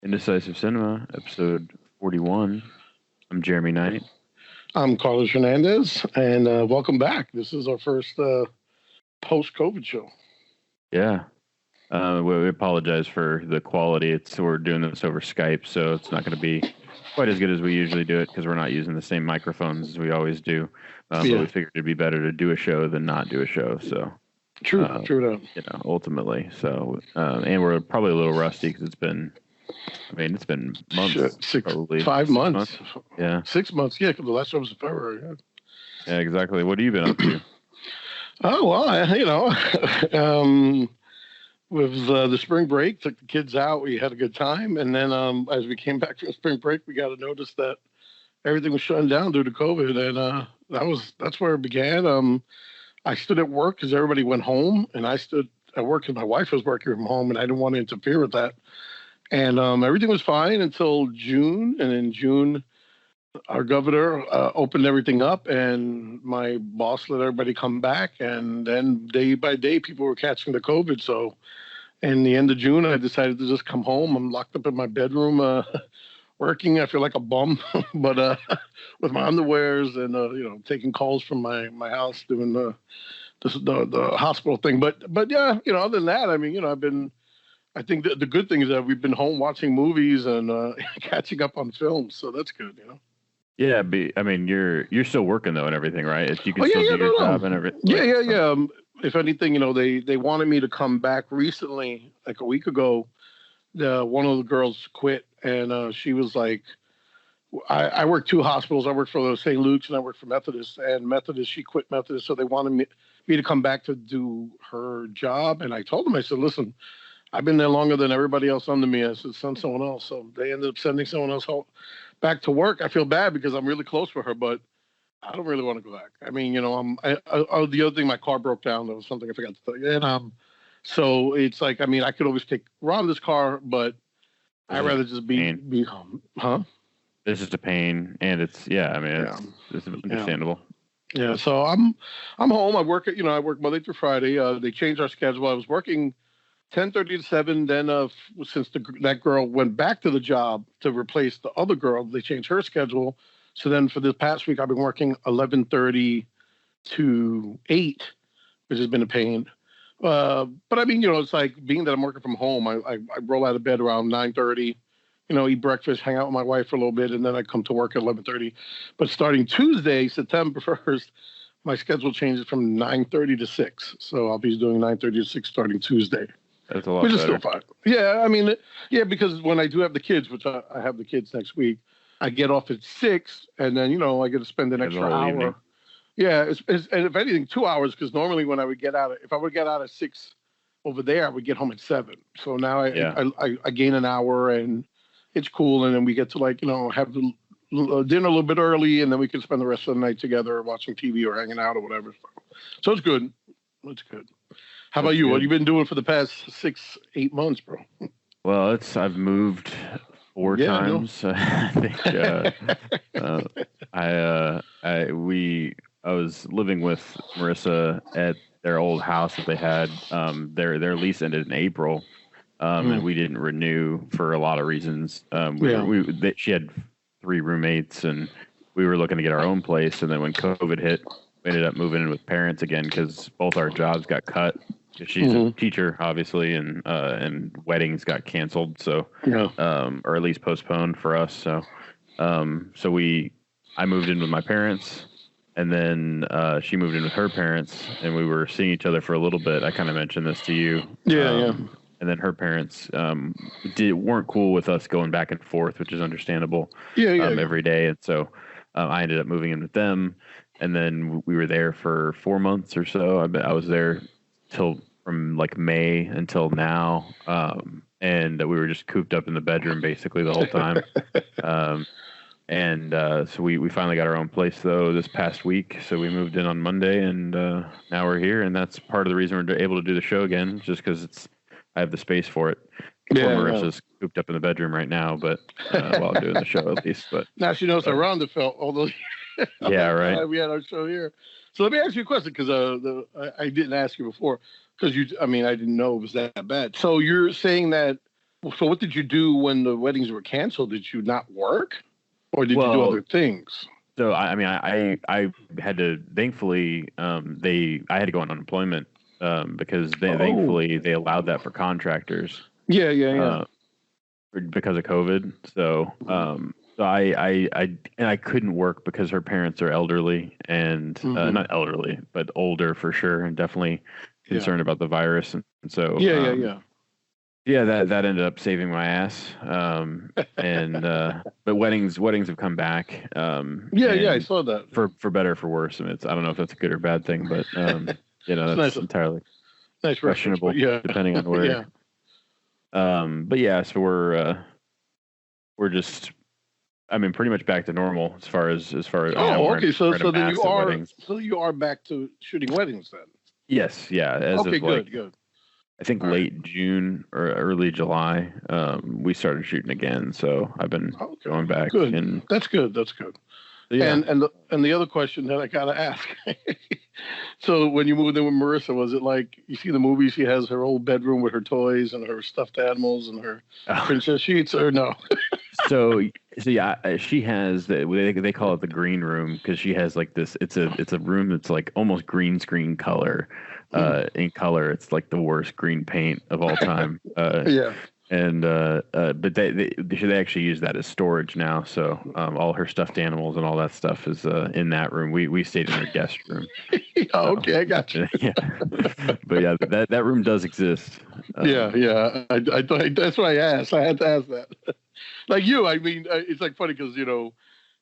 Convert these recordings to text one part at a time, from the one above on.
Indecisive Cinema, episode 41. I'm Jeremy Knight. I'm Carlos Hernandez, and welcome back. This is our first post-COVID show. Yeah. We apologize for the quality. We're doing this over Skype, so it's not going to be quite as good as we usually do it because we're not using the same microphones as we always do. But we figured it'd be better to do a show than not do a show. So true that. Ultimately. So and we're probably a little rusty because it's been months. Probably 5 months. Yeah. 6 months. Yeah, because the last one was in February. Yeah, exactly. What have you been up to? Oh, well, with the spring break, took the kids out. We had a good time. And then as we came back from spring break, we got a notice that everything was shutting down due to COVID. And that's where it began. I stood at work because everybody went home. And I stood at work because my wife was working from home, and I didn't want to interfere with that. And everything was fine until June. And in June, our governor opened everything up, and my boss let everybody come back. And then day by day, people were catching the COVID. So in the end of June, I decided to just come home. I'm locked up in my bedroom working. I feel like a bum, but with my underwears and, taking calls from my house, doing the hospital thing. But yeah, other than that, I think the good thing is that we've been home watching movies and catching up on films, so that's good, Yeah, you're still working though and everything, right? You can still do your job and everything. Yeah. If anything, they wanted me to come back recently, like a week ago. One of the girls quit, and she was like, I work two hospitals. I work for the St. Luke's and I work for Methodist. And Methodist, she quit Methodist, so they wanted me to come back to do her job. And I told them, I said, listen, I've been there longer than everybody else under me. I said, send someone else. So they ended up sending someone else home, back to work. I feel bad because I'm really close with her, but I don't really want to go back. The other thing, my car broke down. That was something I forgot to tell you. And so it's like, I could always take Rhonda's car, but I'd rather just be home. Huh? This is a pain, and it's understandable. Yeah. So I'm home. I work Monday through Friday. They changed our schedule. I was working 10:30 to 7. Then, since that girl went back to the job to replace the other girl, they changed her schedule. So then, for this past week, I've been working 11:30 to 8, which has been a pain. But it's like being that I'm working from home. I roll out of bed around 9:30. Eat breakfast, hang out with my wife for a little bit, and then I come to work at 11:30. But starting Tuesday, September 1st, my schedule changes from 9:30 to 6. So I'll be doing 9:30 to 6 starting Tuesday. That's a lot which better. Is still fine. Yeah, because when I do have the kids, which I have the kids next week, I get off at 6, and then, I get to spend an extra hour. Evening. Yeah, and if anything, 2 hours, because normally when if I would get out at 6 over there, I would get home at 7. So now I gain an hour, and it's cool, and then we get to, have the dinner a little bit early, and then we can spend the rest of the night together watching TV or hanging out or whatever. So it's good. It's good. How about you? What have you been doing for the past 6-8 months, bro? Well, I've moved 4 times. I think I was living with Marissa at their old house that they had. Their lease ended in April, and we didn't renew for a lot of reasons. She had 3 roommates, and we were looking to get our own place. And then when COVID hit, we ended up moving in with parents again because both our jobs got cut. She's a teacher, obviously, and weddings got canceled, so or at least postponed for us. So, I moved in with my parents, and then she moved in with her parents, and we were seeing each other for a little bit. I kind of mentioned this to you. Yeah. And then her parents weren't cool with us going back and forth, which is understandable. Every day, and so I ended up moving in with them, and then we were there for 4 months or so. I was there from like May until now, and we were just cooped up in the bedroom basically the whole time. So we finally got our own place though this past week. So we moved in on Monday, and now we're here, and that's part of the reason we're able to do the show again, just because I have the space for it. Marissa's cooped up in the bedroom right now, but while I'm doing the show at least. But now she knows how Rhonda felt. Although right. We had our show here. So let me ask you a question, because I didn't ask you before, because I didn't know it was that bad. So you're saying that So what did you do when the weddings were canceled? Did you not work, or did you do other things? So I mean, I had to. Thankfully, I had to go on unemployment because thankfully they allowed that for contractors. Yeah. Because of COVID. So so I couldn't work because her parents are elderly and not elderly, but older for sure, and definitely concerned about the virus. And so yeah, that ended up saving my ass. And but weddings have come back. I saw that for better or for worse. I mean, I don't know if that's a good or bad thing, but that's nice, entirely nice questionable, depending on where. But yeah, so we're just, I mean, pretty much back to normal as far as okay. So you are back to shooting weddings then. Yes, yeah. As okay, of good. I think late June or early July, we started shooting again. So I've been going back. Good. And That's good. So, yeah. And the other question that I gotta ask. So when you moved in with Marissa, was it like you see the movie? She has her old bedroom with her toys and her stuffed animals and her princess sheets, or no? So yeah, she has they call it the green room because she has like this. It's a room that's like almost green screen color. In color, it's like the worst green paint of all time. And but they actually use that as storage now. So all her stuffed animals and all that stuff is in that room. We stayed in her guest room. Okay, I got you. Yeah, but yeah, that room does exist. Yeah. I that's why I asked. I had to ask that. Like you, I mean, it's like funny because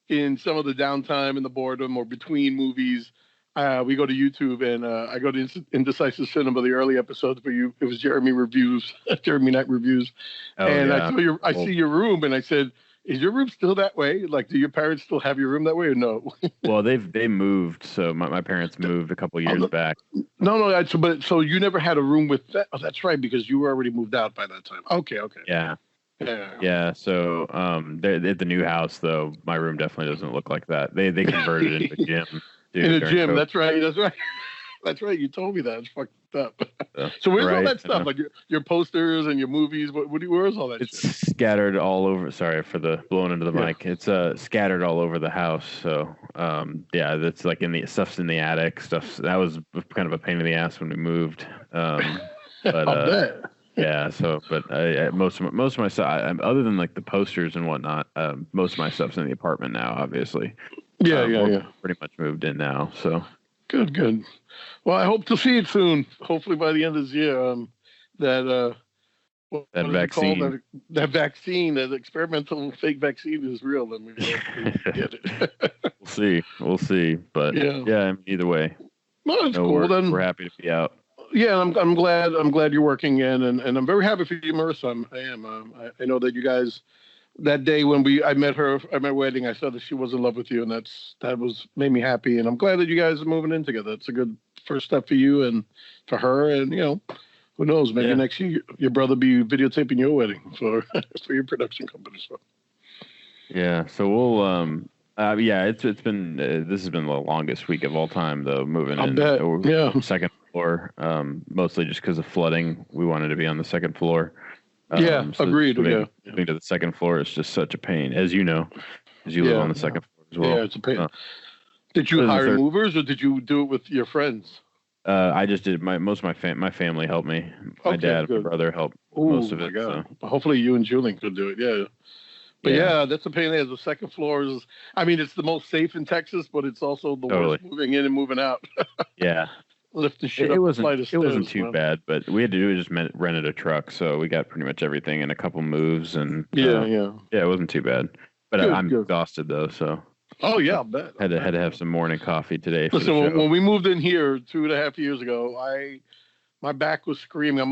in some of the downtime and the boredom or between movies. We go to YouTube and I go to Indecisive Cinema, the early episodes for you. It was Jeremy Night reviews. And I see your room and I said, is your room still that way? Like, do your parents still have your room that way or no? Well, they moved. So my parents moved a couple years back. No. So you never had a room with that. Oh, that's right. Because you were already moved out by that time. Okay. Yeah. So at the new house, though, my room definitely doesn't look like that. They converted it into a gym. In a gym, COVID. That's right. You told me that. It's fucked up. So where's all that stuff? Like your posters and your movies? Where's all that it's shit? It's scattered all over. Sorry for the blowing into the mic. It's scattered all over the house. So that's like stuff's in the attic. Stuff that was kind of a pain in the ass when we moved. But yeah. So, but most of my stuff, other than like the posters and whatnot, most of my stuff's in the apartment now. Obviously. Yeah. Pretty much moved in now, so good. Well, I hope to see it soon. Hopefully by the end of this year. That vaccine, that experimental fake vaccine is real. Then we get it. We'll see. But either way, well, that's cool. Then we're happy to be out. Yeah, I'm glad you're working in, and I'm very happy for you, Marissa. I am. I know that you guys. That day when I met her at my wedding, I said that she was in love with you, and that made me happy. And I'm glad that you guys are moving in together. It's a good first step for you and for her. And who knows? Maybe next year your brother be videotaping your wedding for your production company. So yeah, so we'll it's been this has been the longest week of all time though. Moving in, second floor, mostly just because of flooding. We wanted to be on the second floor. Agreed. Moving to the second floor is just such a pain, as you know, as you live on the second floor as well. Yeah, it's a pain. Did you hire movers or did you do it with your friends? I just did. Most of my family helped me. My dad, and my brother helped most of it. So. Hopefully, you and Julian could do it. Yeah. But that's a pain. The second floor is. I mean, it's the most safe in Texas, but it's also the worst moving in and moving out. Yeah. Lifting shit it up wasn't, the flight of stairs. It wasn't too bad, but we had to do is just rented a truck, so we got pretty much everything in a couple moves, and it wasn't too bad. But I'm exhausted though, so. Oh yeah, I'll bet. Had to have some morning coffee today. Listen, when we moved in here 2.5 years ago, my back was screaming. I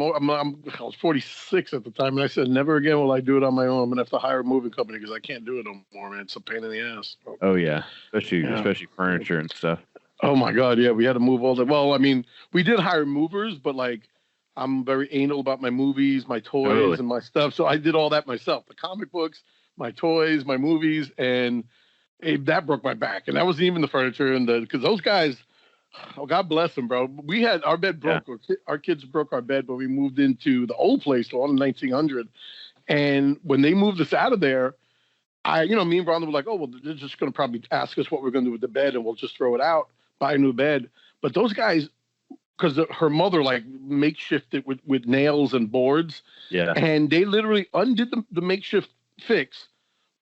was 46 at the time, and I said, never again will I do it on my own. I'm gonna have to hire a moving company because I can't do it no more, man. It's a pain in the ass. Oh yeah, especially furniture and stuff. Oh my God, yeah, we had to move all that. Well, I mean, we did hire movers, but like, I'm very anal about my movies, my toys, and my stuff. So I did all that myself: the comic books, my toys, my movies, and that broke my back. And that wasn't even the furniture because those guys, oh God bless them, bro. We had our bed broke. Yeah. Our kids broke our bed, but we moved into the old place, the one in 1900. And when they moved us out of there, me and Rhonda were like, oh, well, they're just going to probably ask us what we're going to do with the bed, and we'll just throw it out, buy a new bed. But those guys, because her mother like makeshifted with nails and boards, and they literally undid the makeshift fix,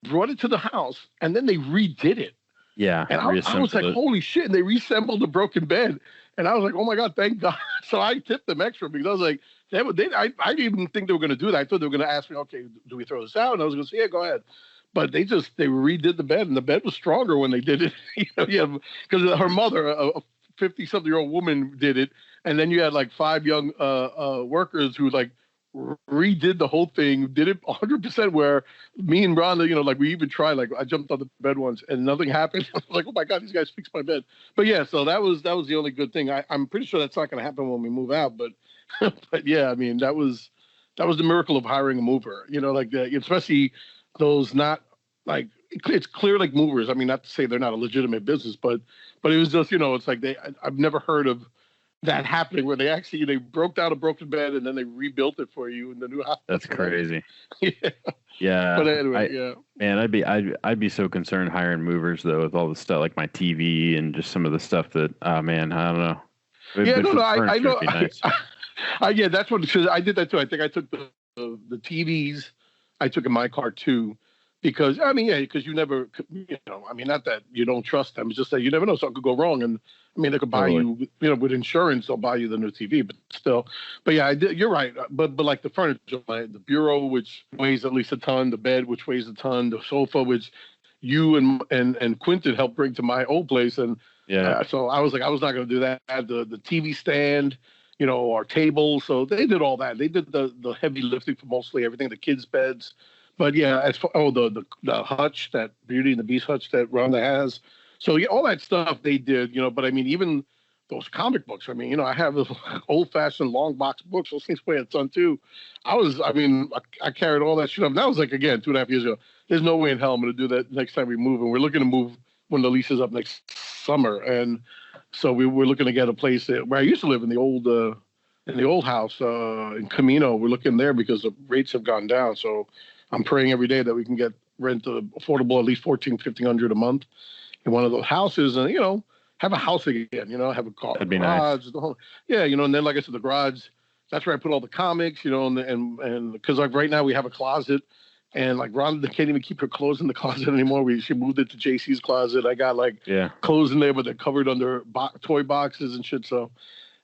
brought it to the house, and then they redid it. Yeah, and I was like, holy shit! And they reassembled the broken bed, and I was like, oh my god, thank God! So I tipped them extra because I was like, I didn't even think they were going to do that. I thought they were going to ask me, okay, do we throw this out? And I was going to say, yeah, go ahead. But they redid the bed, and the bed was stronger when they did it. Because her mother, a 50-something-year-old woman, did it, and then you had like 5 young workers who like redid the whole thing, did it 100%. Where me and Rhonda, like we even tried. Like I jumped on the bed once, and nothing happened. I was like, oh my god, these guys fixed my bed. But yeah, so that was the only good thing. I'm pretty sure that's not going to happen when we move out. But but yeah, I mean that was the miracle of hiring a mover. Like especially those not like it's clear like movers. I mean, not to say they're not a legitimate business, but it was just it's like I've never heard of that happening where they broke down a broken bed and then they rebuilt it for you in the new house. That's crazy. Yeah. Yeah. But anyway, yeah. Man, I'd be so concerned hiring movers though with all the stuff like my TV and just some of the stuff that man, I don't know. I know. Nice. Yeah, that's what because I did that too. I think I took the TVs. I took in my car too, because because you never, not that you don't trust them. It's just that you never know something could go wrong, and they could buy you, with insurance, they'll buy you the new TV, but still. But yeah, you're right. But like the furniture, the bureau, which weighs at least a ton, the bed, which weighs a ton, the sofa, which you and Quinton helped bring to my old place, and so I was like, I was not going to do that. The TV stand. Our table. So they did all that. They did the heavy lifting for mostly everything, the kids' beds. But yeah, as for the hutch, that Beauty and the Beast hutch that Rhonda has. So yeah, all that stuff they did, but I mean, even those comic books. I mean, I have old-fashioned long box books. Those things weigh a ton too. I carried all that shit up. That was like, again, 2.5 years ago. There's no way in hell I'm going to do that next time we move. And we're looking to move when the lease is up next summer. And so we were looking to get a place where I used to live in the old house in Camino. We're looking there because the rates have gone down. So I'm praying every day that we can get rent affordable, at least $1,400-$1,500 a month in one of those houses, and have a house again. Have a car. That'd be garage, nice. The whole, and then like I said, the garage. That's where I put all the comics. And because like right now we have a closet. And like Rhonda can't even keep her clothes in the closet anymore. She moved it to JC's closet. I got like clothes in there, but they're covered under toy boxes and shit. So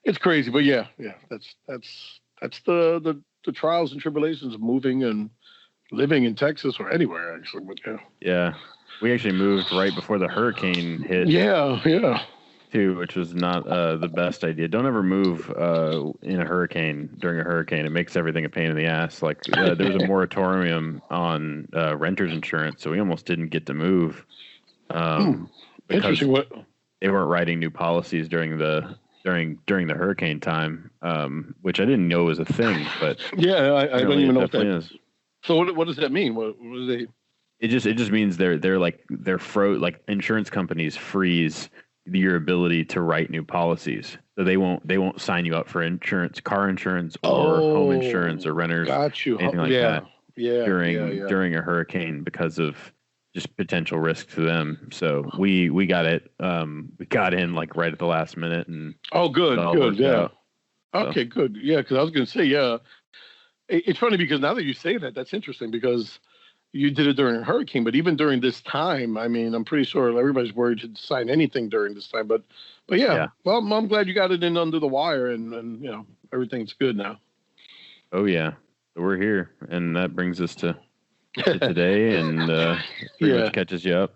it's crazy. But yeah, that's the trials and tribulations of moving and living in Texas or anywhere actually. But yeah, we actually moved right before the hurricane hit. Yeah. Too, which was not the best idea. Don't ever move during a hurricane. It makes everything a pain in the ass. Like there was a moratorium on renters insurance, so we almost didn't get to move. Interesting. What they weren't writing new policies during the hurricane time, which I didn't know was a thing. But yeah, I don't even know what that is. So what does that mean? What do they? It just means they're insurance companies freeze your ability to write new policies. So they won't sign you up for insurance, car insurance or home insurance or renters, anything like that during a hurricane because of just potential risk to them. So we got it. We got in like right at the last minute and good. Yeah. Out. Okay, good. Yeah, because I was going to say, it's funny because now that you say that, that's interesting because you did it during a hurricane, but even during this time, I mean, I'm pretty sure everybody's worried to sign anything during this time. But yeah. Well, I'm glad you got it in under the wire, and everything's good now. Oh yeah, so we're here, and that brings us to today, and pretty much catches you up.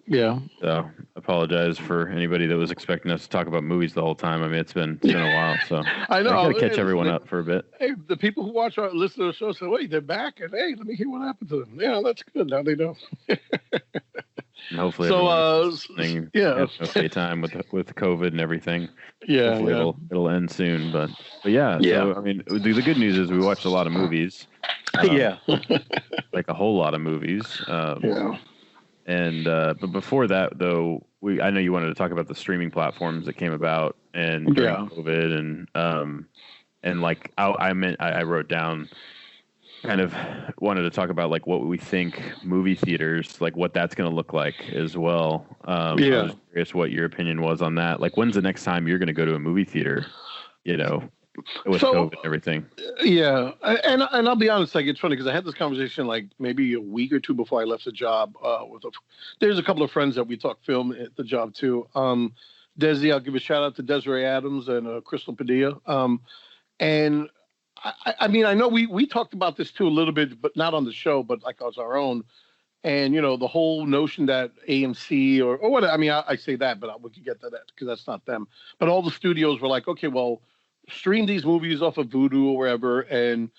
Yeah. So apologize for anybody that was expecting us to talk about movies the whole time. I mean, it's been a while, so I know. I gotta catch everyone up for a bit. Hey, the people who listen to the show say, "Wait, they're back," and hey, let me hear what happened to them. Yeah, that's good. Now they know. And hopefully, okay time with COVID and everything. Yeah, hopefully it'll end soon. But yeah. So I mean, the good news is we watched a lot of movies. Like a whole lot of movies. And but before that, though, I know you wanted to talk about the streaming platforms that came about and during COVID, and like I wrote down kind of wanted to talk about like what we think movie theaters, like what that's going to look like as well. I was curious what your opinion was on that. Like, when's the next time you're going to go to a movie theater? You know, with COVID and everything. Yeah, and I'll be honest, like it's funny because I had this conversation like maybe a week or two before I left the job. There's a couple of friends that we talk film at the job too. Desi, I'll give a shout out to Desiree Adams and Crystal Padilla. And I mean, I know we talked about this too a little bit, but not on the show, but like as our own. And, the whole notion that AMC or what, I mean, I say that, but we could get to that because that's not them. But all the studios were like, okay, well, stream these movies off of Vudu or wherever. And,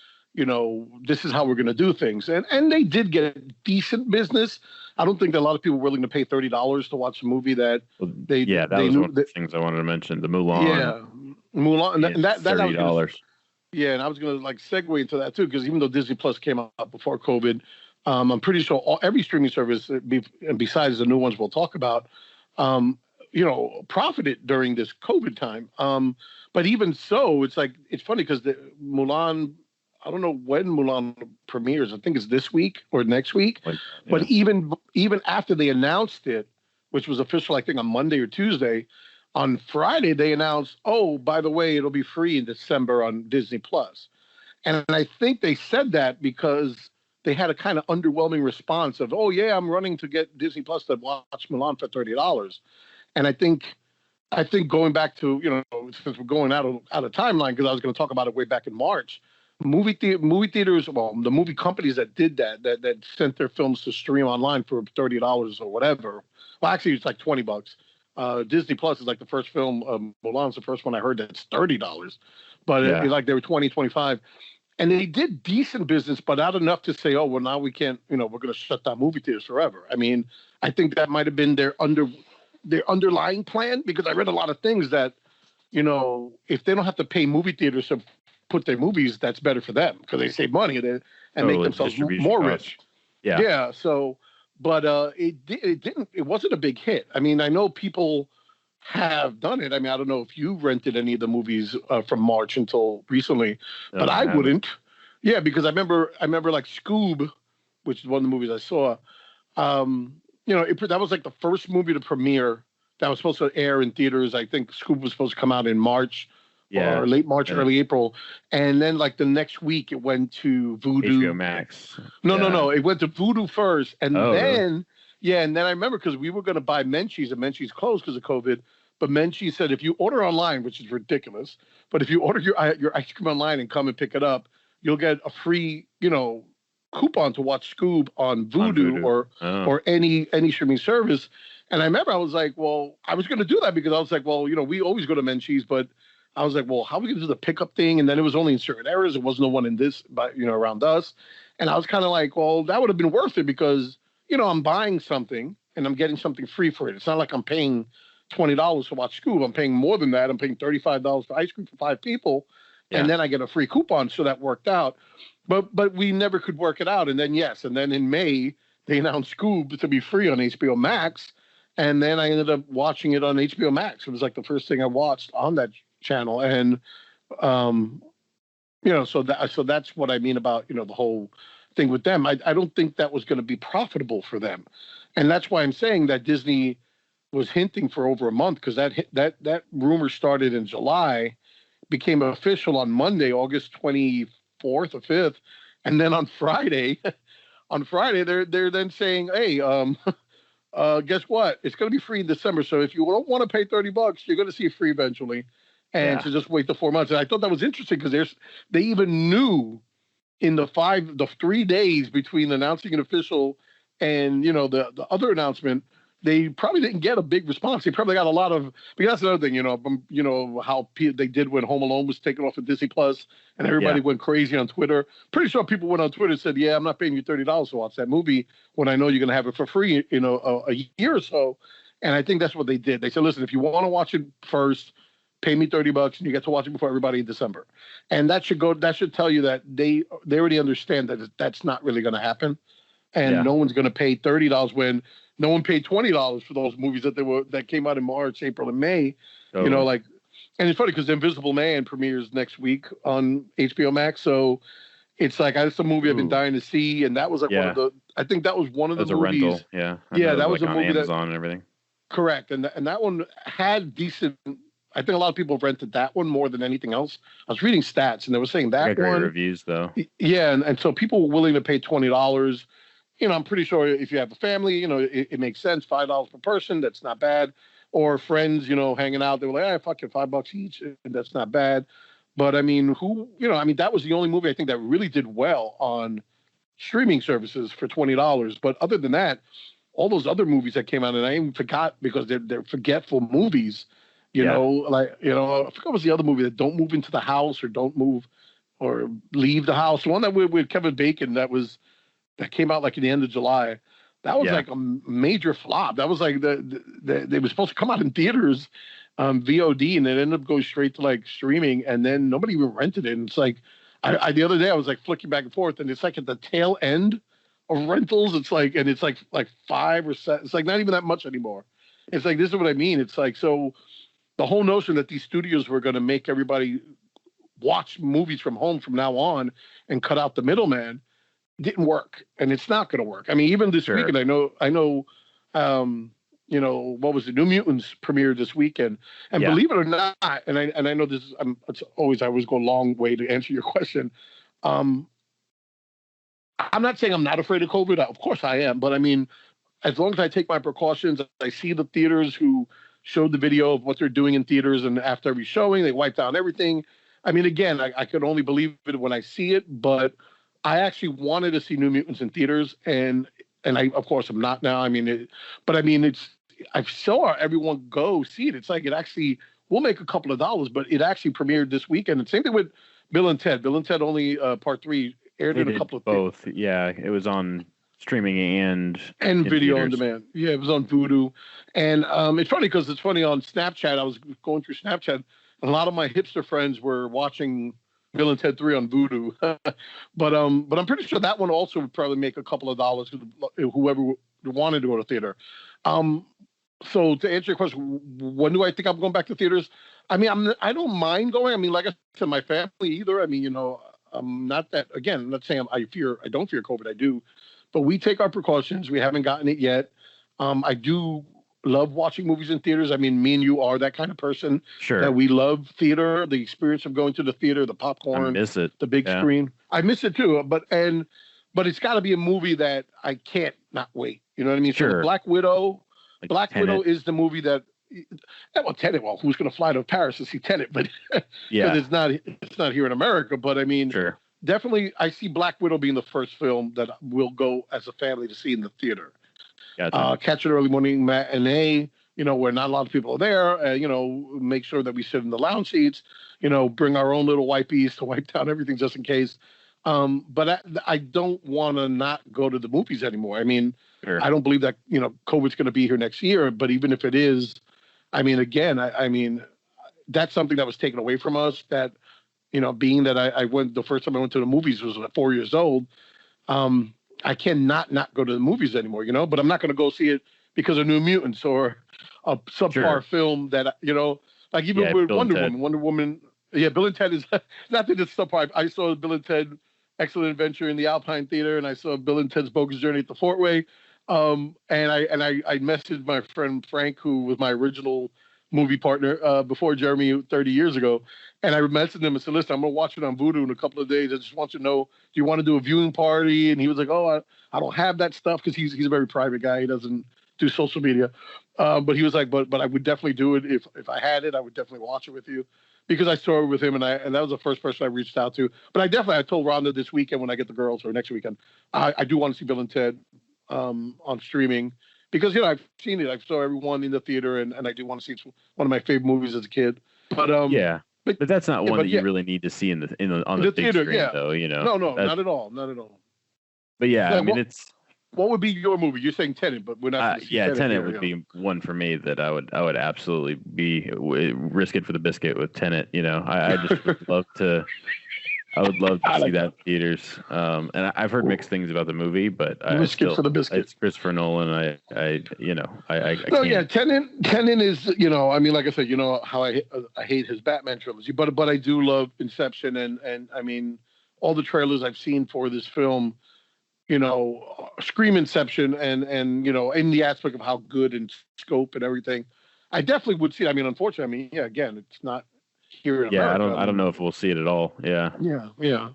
this is how we're going to do things. And they did get decent business. I don't think that a lot of people were willing to pay $30 to watch a movie that they that was one of the things I wanted to mention. The Mulan. Yeah. Mulan. And that $30. And I was going to like segue into that too, because even though Disney Plus came out before COVID, I'm pretty sure every streaming service, besides the new ones we'll talk about, profited during this COVID time. But even so, it's funny because the Mulan, I don't know when Mulan premieres. I think it's this week or next week. But even after they announced it, which was official, I think on Monday or Tuesday, on Friday they announced, oh, by the way, it'll be free in December on Disney Plus. And I think they said that because they had a kind of underwhelming response of, oh, yeah, I'm running to get Disney Plus to watch Mulan for $30. And I think going back to, since we're going out of timeline, because I was going to talk about it way back in March, movie theaters, well, the movie companies that did that sent their films to stream online for $30 or whatever. Well, actually, it's like $20. Disney Plus is like the first film. Mulan's the first one I heard that's $30. But they were 20, 25. And they did decent business, but not enough to say, oh, well, now we can't, we're going to shut down movie theaters forever. I mean, I think that might have been their underlying plan, because I read a lot of things that, if they don't have to pay movie theaters to put their movies, that's better for them because they save money and make themselves more rich. Yeah. Yeah. So, but it wasn't a big hit. I mean, I know people have done it. I mean, I don't know if you rented any of the movies from March until recently, but I wouldn't. Yeah, because I remember like Scoob, which is one of the movies I saw. That was like the first movie to premiere that was supposed to air in theaters. I think Scoob was supposed to come out in March, or late March, early April, and then like the next week it went to Vudu. HBO Max. No, it went to Vudu first, and then. Yeah, and then I remember because we were going to buy Menchie's, and Menchie's closed because of COVID. But Menchie said if you order online, which is ridiculous, but if you order your ice cream online and come and pick it up, you'll get a free, coupon to watch Scoob on Vudu, or any streaming service. And I remember I was like, well, I was going to do that because I was like, well, we always go to Menchie's, but I was like, well, how are we going to do the pickup thing? And then it was only in certain areas. It wasn't the one in this, but around us. And I was kind of like, well, that would have been worth it because I'm buying something and I'm getting something free for it. It's not like I'm paying $20 to watch Scoob. I'm paying more than that. I'm paying $35 for ice cream for 5 people. Yeah. And then I get a free coupon. So that worked out. But we never could work it out. And then, and then in May, they announced Scoob to be free on HBO Max. And then I ended up watching it on HBO Max. It was like the first thing I watched on that channel. And, so that's what I mean about, the whole thing with them. I don't think that was going to be profitable for them. And that's why I'm saying that Disney was hinting for over a month, because that rumor started in July, became official on Monday, August 24th or 5th. And then on Friday, they're then saying, hey, guess what? It's going to be free in December. So if you don't want to pay $30, you're going to see it free eventually. And to just wait the 4 months. And I thought that was interesting because they even knew in the 3 days between announcing an official and, the other announcement, they probably didn't get a big response. They probably got a lot of, because that's another thing, how they did when Home Alone was taken off of Disney Plus and everybody went crazy on Twitter. Pretty sure people went on Twitter and said, yeah, I'm not paying you $30 to watch that movie when I know you're going to have it for free, a year or so. And I think that's what they did. They said, listen, if you want to watch it first, pay me $30 and you get to watch it before everybody in December. And that should tell you that they already understand that that's not really going to happen. And no one's going to pay $30 when no one paid $20 for those movies that came out in March, April, and May. And it's funny because The Invisible Man premieres next week on HBO Max. So, It's like that's a movie I've been dying to see, and that was like one of the. I think that was one of the movies. A rental, yeah. Yeah, that was like a on movie Amazon and everything. Correct, and that one had decent. I think a lot of people rented that one more than anything else. I was reading stats, and they were saying that got one great reviews though. Yeah, and so people were willing to pay $20. I'm pretty sure if you have a family, it makes sense. $5 per person, that's not bad. Or friends, hanging out, they were like, fuck it, $5 each, and that's not bad. But I mean, that was the only movie I think that really did well on streaming services for $20. But other than that, all those other movies that came out, and I even forgot because they're forgetful movies. I forgot what was the other movie that don't move into the house or don't move or leave the house. The one that with Kevin Bacon that came out like in the end of July. That was like a major flop. That was like they were supposed to come out in theaters, VOD, and it ended up going straight to like streaming, and then nobody even rented it. And it's like the other day I was like flicking back and forth, and it's like at the tail end of rentals. It's like 5 or 7. It's like not even that much anymore. It's like, this is what I mean. It's like, so the whole notion that these studios were going to make everybody watch movies from home from now on and cut out the middleman didn't work, and it's not going to work. I mean, even this weekend, I know, what was it? New Mutants premiered this weekend, and believe it or not, and I know this is, I always go a long way to answer your question. I'm not saying I'm not afraid of COVID. Of course I am, but I mean, as long as I take my precautions, I see the theaters who showed the video of what they're doing in theaters, and after every showing, they wipe down everything. I mean, again, I could only believe it when I see it, but I actually wanted to see New Mutants in theaters, and I, of course, I'm not now. I mean, I saw everyone go see it. It's like, it actually will make a couple of dollars, but it actually premiered this weekend. And same thing with Bill and Ted. Bill and Ted only part 3 aired in a couple of both. Yeah, it was on streaming and video on demand. Yeah, it was on Vudu, and it's funny because it's funny on Snapchat. I was going through Snapchat, and a lot of my hipster friends were watching Bill and Ted 3 on Vudu, but I'm pretty sure that one also would probably make a couple of dollars whoever wanted to go to theater. So to answer your question, when do I think I'm going back to theaters? I mean, I don't mind going. I mean, like I said, my family either. I mean, I'm not that. Again, I'm not saying I don't fear COVID. I do, but we take our precautions. We haven't gotten it yet. I do love watching movies in theaters. I mean, me and you are that kind of person. Sure. That we love theater, the experience of going to the theater, the popcorn, I miss it. The big screen. I miss it too. But it's got to be a movie that I can't not wait. You know what I mean? Sure. So Black Widow. Like Black Tenet. Widow is the movie that. Tenet. Well, who's going to fly to Paris to see Tenet? But it's not here in America. But I mean, sure. Definitely, I see Black Widow being the first film that we'll go as a family to see in the theater. Gotcha. Catch an early morning matinee, where not a lot of people are there. Make sure that we sit in the lounge seats. Bring our own little wipes to wipe down everything just in case. But I don't want to not go to the movies anymore. I mean, sure. I don't believe that COVID's going to be here next year. But even if it is, I mean, again, I mean, that's something that was taken away from us. That being that I went the first time I went to the movies was at 4 years old. I cannot not go to the movies anymore, but I'm not going to go see it because of New Mutants or a subpar film that, like even with Wonder Woman. Yeah, Bill and Ted is not that it's subpar. I saw Bill and Ted Excellent Adventure in the Alpine Theater, and I saw Bill and Ted's Bogus Journey at the Fort Way. And I messaged my friend Frank, who was my original movie partner before Jeremy 30 years ago. And I messaged him and said, listen, I'm going to watch it on Vudu in a couple of days. I just want you to know, do you want to do a viewing party? And he was like, oh, I don't have that stuff because he's a very private guy. He doesn't do social media. But he was like, but I would definitely do it. If I had it, I would definitely watch it with you. Because I saw it with him, and that was the first person I reached out to. But I told Rhonda this weekend when I get the girls, or next weekend, I do want to see Bill and Ted on streaming. Because, I've seen it. I saw everyone in the theater, and I do want to see it. It's one of my favorite movies as a kid. But but that's not one that you really need to see on the big theater, screen, though. No, not at all. Not at all. But yeah, I mean, it's. What would be your movie? You're saying Tenet, but we're not. Tenet would be one for me that I would absolutely risk it for the biscuit with Tenet. I just would love to. I would love to see that in theaters. And I've heard mixed things about the movie, but risk it for the biscuit. It's Christopher Nolan. I No, yeah, Tenet is. I mean, like I said, how I hate his Batman trilogy, but I do love Inception and I mean. all the trailers I've seen for this film, scream Inception, and in the aspect of how good and scope and everything, I definitely would see it. I mean, unfortunately, again, it's not here in Yeah, America. I don't know if we'll see it at all. Yeah. Yeah.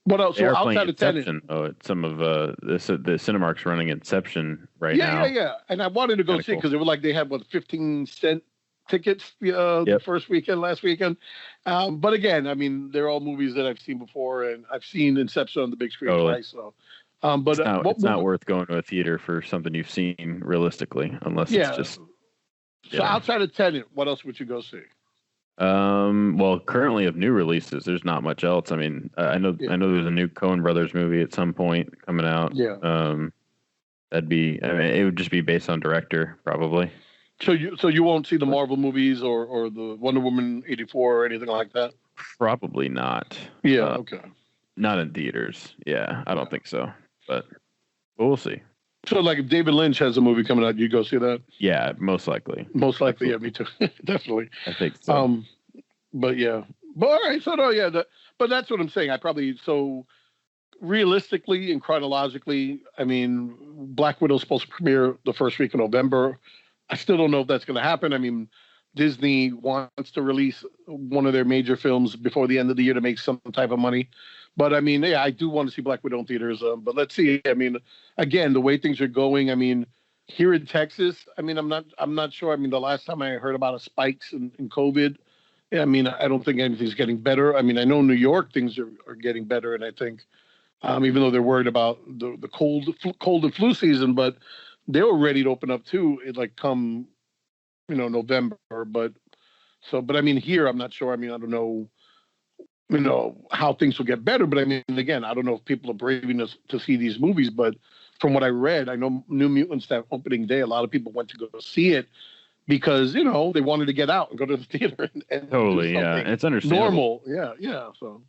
What else? They So are playing outside of Tenet, Inception. Oh, at some of the Cinemark's running Inception right now. yeah. And I wanted to go see it because they were like they had 15-cent tickets the first weekend, last weekend. But again, I mean, they're all movies that I've seen before, and I've seen Inception on the big screen twice. So, but it's not worth going to a theater for something you've seen realistically, unless it's just. So outside of Tenet, what else would you go see? Well, currently of new releases, there's not much else. I mean, I know there's a new Coen Brothers movie at some point coming out. Yeah. It would just be based on director probably. So you won't see the Marvel movies or the Wonder Woman 84 or anything like that? Probably not. Yeah. Okay. Not in theaters. Yeah, I don't think so. But we'll see. So, like, if David Lynch has a movie coming out, you go see that? Yeah, most likely. Most likely, absolutely. Yeah, me too. Definitely. I think so. But yeah. But all right, so no, yeah. But that's what I'm saying. Realistically and chronologically, I mean, Black Widow's supposed to premiere the first week of November. I still don't know if that's going to happen. I mean, Disney wants to release one of their major films before the end of the year to make some type of money. But I mean, yeah, I do want to see Black Widow in theaters. But let's see. I mean, again, the way things are going. I mean, here in Texas, I mean, I'm not sure. I mean, the last time I heard about spikes in COVID, I mean, I don't think anything's getting better. I mean, I know New York things are getting better, and I think even though they're worried about the cold and flu season, but they were ready to open up too. Come, November. But I mean, here I'm not sure. I mean, I don't know. How things will get better. But I mean, again, I don't know if people are brave enough to see these movies, but from what I read, I know New Mutants, that opening day, a lot of people went to go see it because, they wanted to get out and go to the theater and totally. Yeah. It's understandable. Normal. Yeah. So.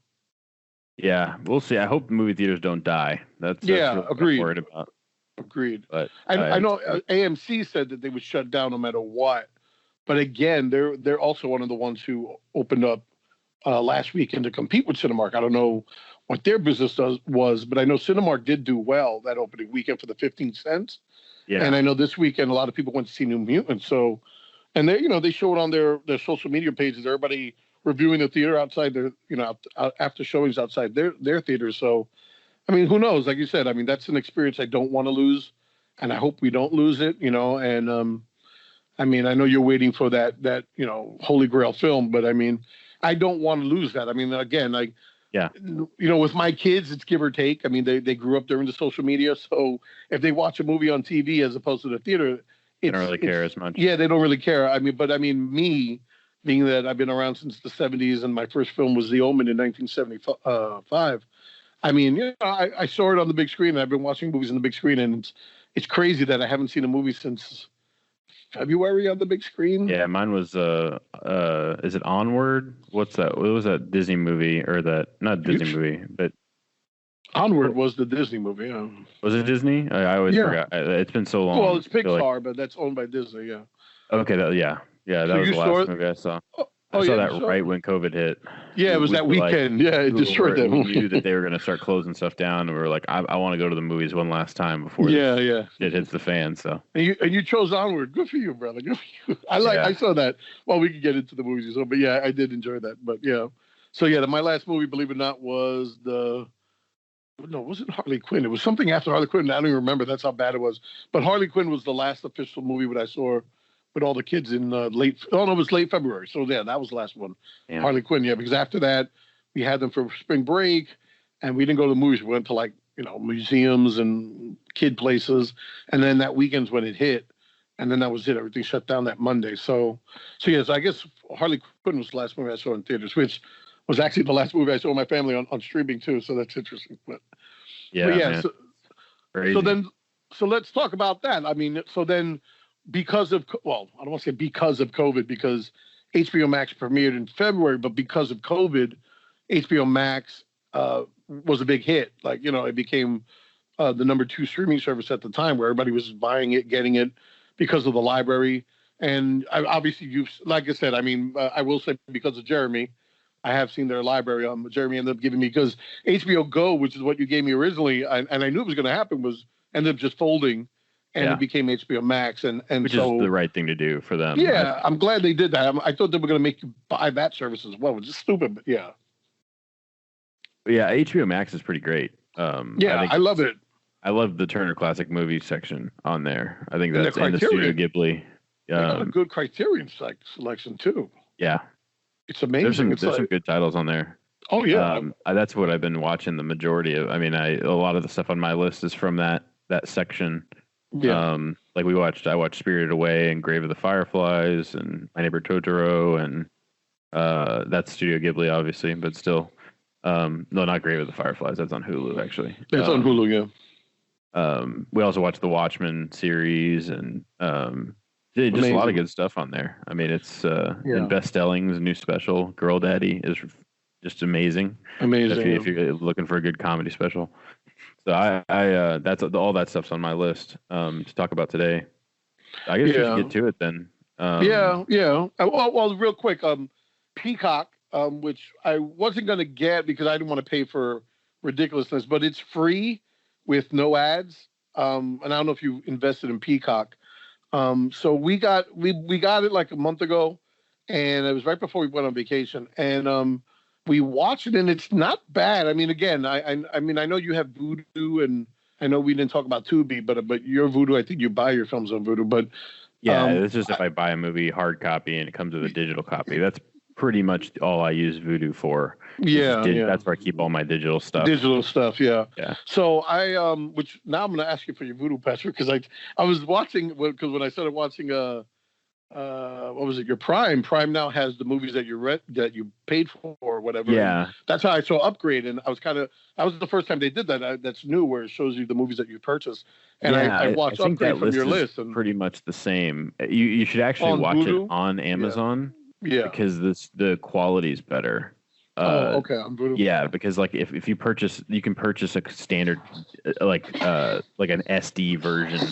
Yeah. We'll see. I hope movie theaters don't die. That's agreed. What I'm worried about. Agreed. But I know AMC said that they would shut down no matter what. But again, they're also one of the ones who opened up last weekend to compete with Cinemark. I don't know what their business was, but I know Cinemark did do well that opening weekend for the 15 cents. Yeah. And I know this weekend a lot of people went to see New Mutants. So, and they showed on their social media pages, everybody reviewing the theater outside their, after showings outside their theaters. So, I mean, who knows? Like you said, I mean, that's an experience I don't want to lose, and I hope we don't lose it. And I mean, I know you're waiting for that Holy Grail film, but I mean, I don't want to lose that. I mean, again, with my kids, it's give or take. I mean, they grew up during the social media, so if they watch a movie on TV as opposed to the theater, they don't really care as much. Yeah, they don't really care. I mean, but me, being that I've been around since the 70s and my first film was The Omen in 1975. I mean, I saw it on the big screen, and I've been watching movies on the big screen, and it's crazy that I haven't seen a movie since February on the big screen. Yeah, mine was is it Onward? What's that? What was that Disney movie not Disney movie, but Onward was the Disney movie. Yeah. Was it Disney? I always forgot. It's been so long. Well, it's Pixar, but that's owned by Disney. Yeah. Okay. That was the last movie I saw. I saw that right when COVID hit. Yeah, it was that weekend. It destroyed that movie. We knew that they were going to start closing stuff down, and we were like, I want to go to the movies one last time before it hits the fan. So and you chose Onward. Good for you, brother. Good for you. I saw that. Well, we could get into the movies, but yeah, I did enjoy that. But yeah, so yeah, my last movie, believe it or not, was it wasn't Harley Quinn. It was something after Harley Quinn. I don't even remember. That's how bad it was. But Harley Quinn was the last official movie that I saw with all the kids in it was late February. So yeah, that was the last one. Yeah. Harley Quinn, yeah, because after that, we had them for spring break, and we didn't go to the movies. We went to museums and kid places. And then that weekend's when it hit. And then that was it. Everything shut down that Monday. So yes, I guess Harley Quinn was the last movie I saw in theaters, which was actually the last movie I saw with my family on streaming too. So that's interesting. But yeah. So let's talk about that. I mean, so then, because of, I don't want to say because of COVID, because HBO Max premiered in February, but because of COVID, HBO Max was a big hit. It became the number 2 streaming service at the time, where everybody was buying it, getting it because of the library. And obviously, like I said, I mean, I will say because of Jeremy, I have seen their library. Jeremy ended up giving me, because HBO Go, which is what you gave me originally, and I knew it was going to happen, ended up just folding, and it became HBO Max, and which so is the right thing to do for them. Yeah, I'm glad they did that. I thought they were going to make you buy that service as well, which is stupid, but yeah. Yeah, HBO Max is pretty great. I love it. I love the Turner Classic Movies section on there. I think that's in the Studio Ghibli. They got a good Criterion selection too. Yeah, it's amazing. There's some good titles on there. Oh yeah, that's what I've been watching the majority of. I mean, a lot of the stuff on my list is from that section. Yeah. Like I watched Spirited Away and Grave of the Fireflies and My Neighbor Totoro, and that's Studio Ghibli, obviously, but still. No, not Grave of the Fireflies. That's on Hulu, actually. It's on Hulu, yeah. We also watched the Watchmen series, and just a lot of good stuff on there. I mean, it's in Best Stelling's new special, Girl Daddy, is just amazing. Amazing. If you're looking for a good comedy special. So I that's all that stuff's on my list to talk about today. I guess we should get to it then. Yeah. Well, real quick, Peacock, which I wasn't going to get because I didn't want to pay for ridiculousness, but it's free with no ads. And I don't know if you invested in Peacock. So we got it like a month ago, and it was right before we went on vacation, and we watched it, and it's not bad. I mean, again, I mean, I know you have Vudu, and I know we didn't talk about Tubi, but your Vudu, I think you buy your films on Vudu, but yeah, it's just if I buy a movie hard copy and it comes with a digital copy, that's pretty much all I use Vudu for. Yeah. That's where I keep all my digital stuff. Yeah. So which now I'm going to ask you for your Vudu password, because I was watching, because when I started watching what was it, your Prime now has the movies that you paid for or whatever. Yeah. And that's how I saw Upgrade, and I was that was the first time they did that. That's new, where it shows you the movies that you purchased. And I watched Upgrade from your list, and pretty much the same. You should actually watch Vudu? It on Amazon. Yeah. Because the quality is better. Okay. I'm Vudu. Yeah, because like if you purchase, you can purchase a standard like an SD version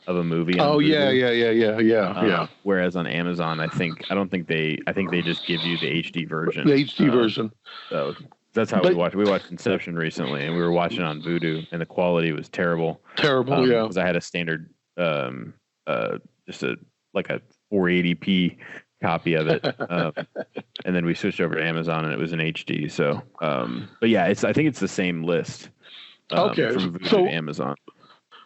of a movie. Oh yeah. Whereas on Amazon, I think they just give you the HD version. The HD version. So that's how we watched. We watched Inception recently, and we were watching on Vudu, and the quality was terrible. Terrible, yeah. Because I had a standard, just a 480p copy of it, and then we switched over to Amazon, and it was in HD. So, but yeah, I think it's the same list. Okay, from Vudu to Amazon.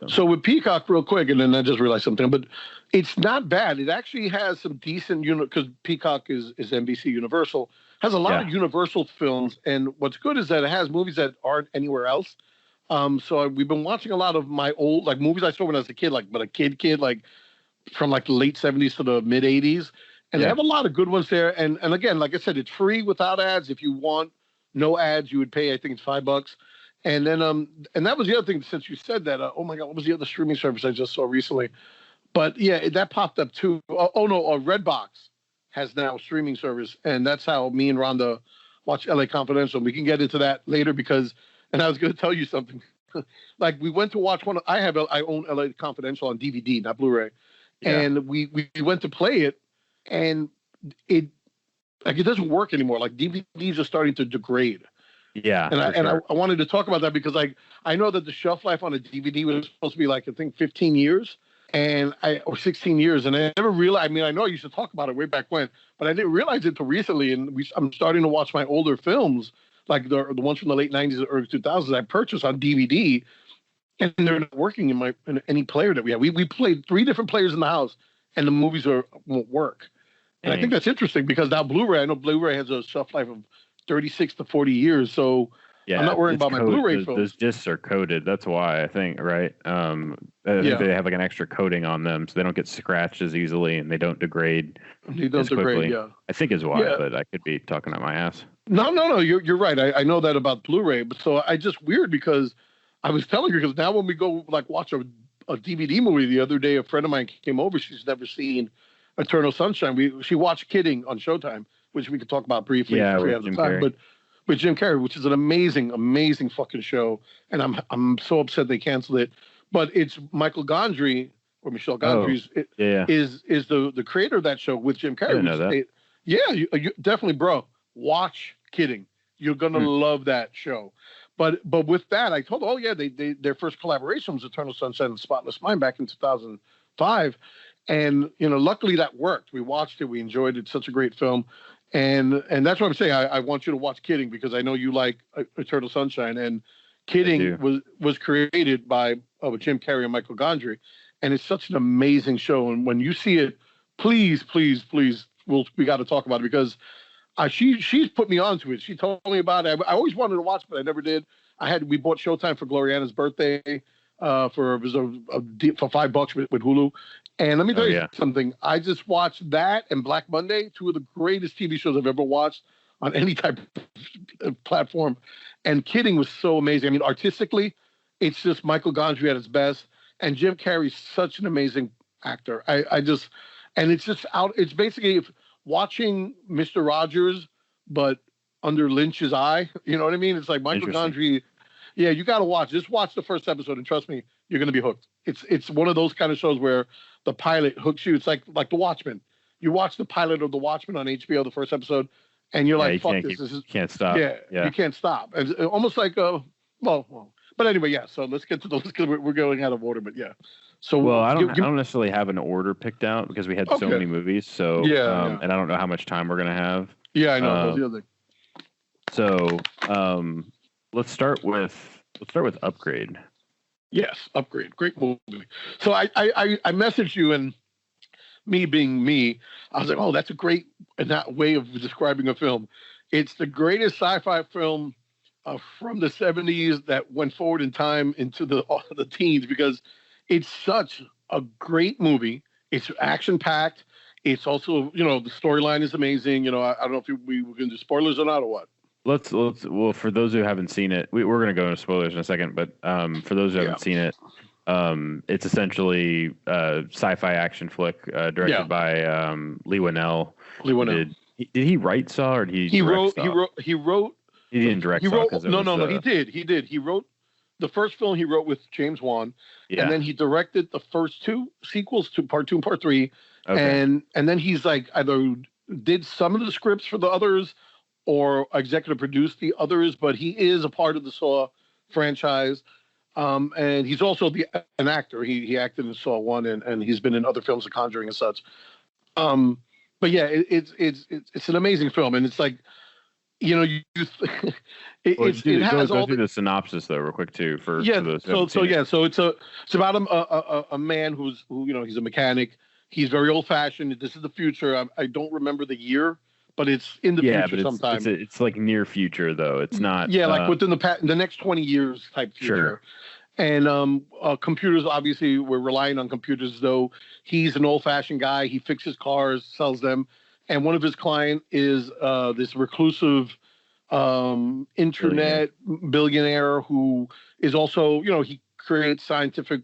So with Peacock, real quick, and then I just realized something, but it's not bad. It actually has some decent, because Peacock is NBC Universal, has a lot of Universal films, and what's good is that it has movies that aren't anywhere else. So we've been watching a lot of my old movies I saw when I was a kid, but a kid, from the late 70s to the mid 80s, and they have a lot of good ones there. And again, like I said, it's free without ads. If you want no ads, you would pay, I think it's $5. And then, and that was the other thing, since you said that, oh my God, what was the other streaming service I just saw recently? But yeah, that popped up too. Redbox has now a streaming service. And that's how me and Rhonda watch LA Confidential. We can get into that later and I was going to tell you something. We went to watch I own LA Confidential on DVD, not Blu-ray. Yeah. And we went to play it, and it doesn't work anymore. DVDs are starting to degrade. Yeah, and I wanted to talk about that because I know that the shelf life on a DVD was supposed to be I think 15 years or 16 years, and I never realized. I mean, I know I used to talk about it way back when, but I didn't realize it until recently. And I'm starting to watch my older films, like the ones from the late 90s and early 2000s, I purchased on DVD, and they're not working in any player that we have. We played 3 different players in the house, and the movies won't work. And I think that's interesting because now Blu-ray, I know Blu-ray has a shelf life of 36 to 40 years. So I'm not worried about my Blu-ray films. Those discs are coded. That's why, I think, right? I think they have an extra coating on them so they don't get scratched as easily and they don't degrade as quickly. Yeah. I think is why, but I could be talking out my ass. No. You're right. I know that about Blu-ray. But so I just weird because I was telling her, because now when we go watch a DVD movie the other day, a friend of mine came over. She's never seen Eternal Sunshine. She watched Kidding on Showtime, which we could talk about briefly if we have the time. But with Jim Carrey, which is an amazing, amazing fucking show, and I'm so upset they canceled it. But it's Michael Gondry or Michel Gondry is the creator of that show with Jim Carrey. I didn't know that. You definitely, bro. Watch Kidding. You're gonna love that show. But with that, I told, their first collaboration was Eternal Sunshine of the Spotless Mind back in 2005, and luckily that worked. We watched it, we enjoyed it. It's such a great film, and that's what I'm saying. I want you to watch Kidding because I know you like Eternal Sunshine, and Kidding was created by Jim Carrey and Michael Gondry, and it's such an amazing show. And when you see it, please, we got to talk about it because. She's put me onto it. She told me about it. I always wanted to watch, but I never did. We bought Showtime for Gloriana's birthday for $5 with Hulu. And let me tell you something. I just watched that and Black Monday, two of the greatest TV shows I've ever watched on any type of platform. And Kidding was so amazing. I mean, artistically, it's just Michael Gondry at his best. And Jim Carrey's such an amazing actor. It's basically watching Mr. Rogers, but under Lynch's eye. You know what I mean? It's like Michael Gondry. Yeah, you got to watch. Just watch the first episode, and trust me, you're going to be hooked. It's one of those kind of shows where the pilot hooks you. It's like The Watchmen. You watch the pilot of The Watchmen on HBO, the first episode, and you're like, "Fuck this! You can't stop." Yeah, you can't stop. It's almost like but anyway, yeah. So let's get to the. We're going out of order, but yeah. So I don't necessarily have an order picked out because we had so many movies. So and I don't know how much time we're gonna have. Yeah, I know. The other thing. So let's start with Upgrade. Yes, Upgrade, great movie. So I messaged you, and me being me, I was like, oh, that's a great way of describing a film. It's the greatest sci-fi film from the 70s that went forward in time into the teens because. It's such a great movie. It's action-packed. It's also, the storyline is amazing. I don't know if we were going to do spoilers or not or what. Well, for those who haven't seen it, we're going to go into spoilers in a second, but for those who haven't seen it, it's essentially a sci-fi action flick directed by Lee Winnell. Did he write Saw or did he wrote? He didn't direct Saw. No, he did. He wrote. The first film he wrote with James Wan, and then he directed the first two sequels to Part 2 and Part 3, and then he's like either did some of the scripts for the others or executive produced the others, but he is a part of the Saw franchise, and he's also an actor. He acted in Saw 1, and he's been in other films, The Conjuring and such. But yeah, it's an amazing film, and it's like. Go through the synopsis though, real quick too. For those so it's about a man who he's a mechanic. He's very old fashioned. This is the future. I don't remember the year, but it's in the future sometime. It's like near future though. It's not. Yeah, like within the next 20 years type future. Sure. And computers, obviously, we're relying on computers. Though he's an old fashioned guy. He fixes cars, sells them. And one of his clients is this reclusive internet billionaire who is also, he creates scientific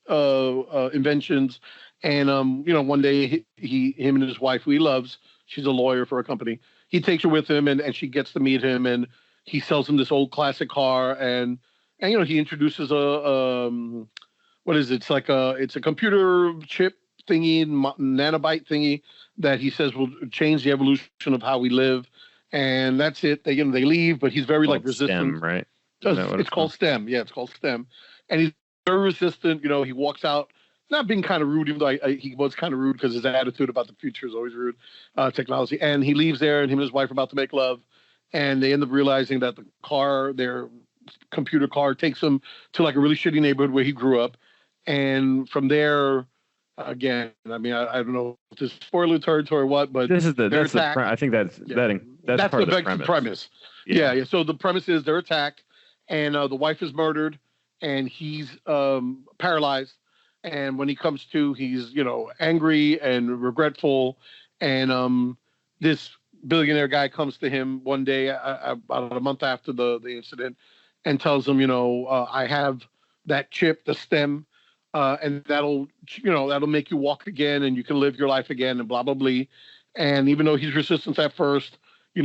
inventions. And, one day him and his wife, who he loves, she's a lawyer for a company. He takes her with him and she gets to meet him and he sells him this old classic car. And he introduces what is it? It's a computer chip thingy, nanobite thingy that he says will change the evolution of how we live, and that's it. They leave, but he's very resistant. STEM, right? It's called STEM. Yeah, it's called STEM, and he's very resistant. He walks out, not being kind of rude, even though he was kind of rude because his attitude about the future is always rude, technology. And he leaves there, and him and his wife are about to make love, and they end up realizing that their computer car, takes them to a really shitty neighborhood where he grew up, and from there. Again, I mean, I don't know if this is spoiler territory or what, but I think that's part of the premise. Yeah. So the premise is they're attacked, and the wife is murdered, and he's paralyzed. And when he comes to, he's angry and regretful. And this billionaire guy comes to him one day, about a month after the incident, and tells him, I have that chip, the STEM. And that'll make you walk again and you can live your life again and blah, blah, blah. And even though he's resistant at first, he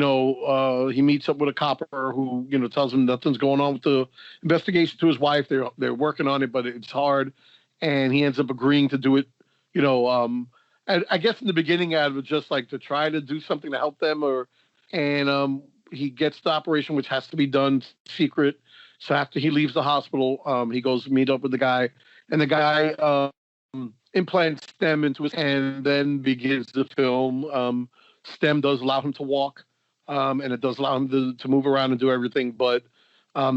meets up with a copper who, tells him nothing's going on with the investigation to his wife. They're working on it, but it's hard. And he ends up agreeing to do it, and I guess in the beginning, I was just to try to do something to help them and he gets the operation, which has to be done secret. So after he leaves the hospital, he goes to meet up with the guy, and the guy implants stem into his hand, then begins the film. Stem does allow him to walk, and it does allow him to move around and do everything. But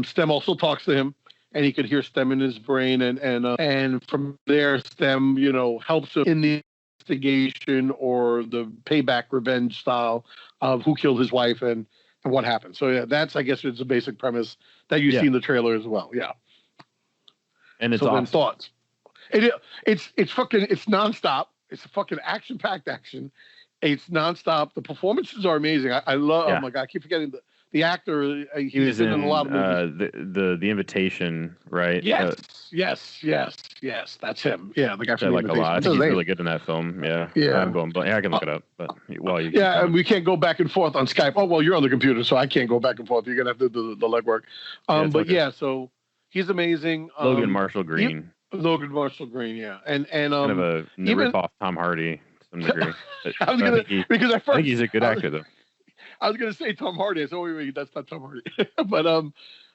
Stem also talks to him, and he could hear Stem in his brain, and from there, Stem, helps him in the investigation or the payback revenge style of who killed his wife and what happened. So yeah, that's, I guess, it's a basic premise that you see in the trailer as well. Yeah. And it's so awesome. Then thoughts. It's fucking, it's nonstop. It's a fucking action-packed action. It's nonstop. The performances are amazing. I love. Oh my god, I keep forgetting the actor. He was in a lot of movies. The Invitation, right? Yes. That's him. Yeah, the guy from The Invitation. A lot. I think he's really good in that film. Yeah. I'm going. Yeah, I can look it up. But while you. Yeah, and we can't go back and forth on Skype. Oh well, you're on the computer, so I can't go back and forth. You're gonna have to do the legwork. So he's amazing. Logan Marshall Green. Logan Marshall Green, yeah, and kind of a rip off Tom Hardy to some degree. I think he's a good actor though. I was gonna say Tom Hardy. I said, wait, that's not Tom Hardy. But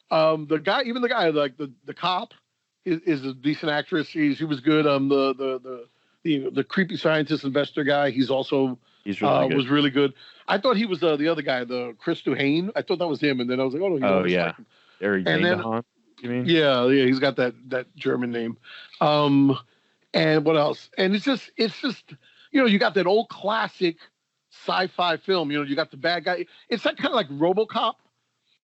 the guy, like the cop, is a decent actress. She was good. The creepy scientist investor guy. He's really good. Was really good. I thought he was the other guy, the Chris Duhane. I thought that was him, and then I was like, oh yeah, Eric Dahan. You mean? Yeah, he's got that German name. And what else? And it's just you got that old classic sci-fi film. You got the bad guy. It's like kind of like RoboCop.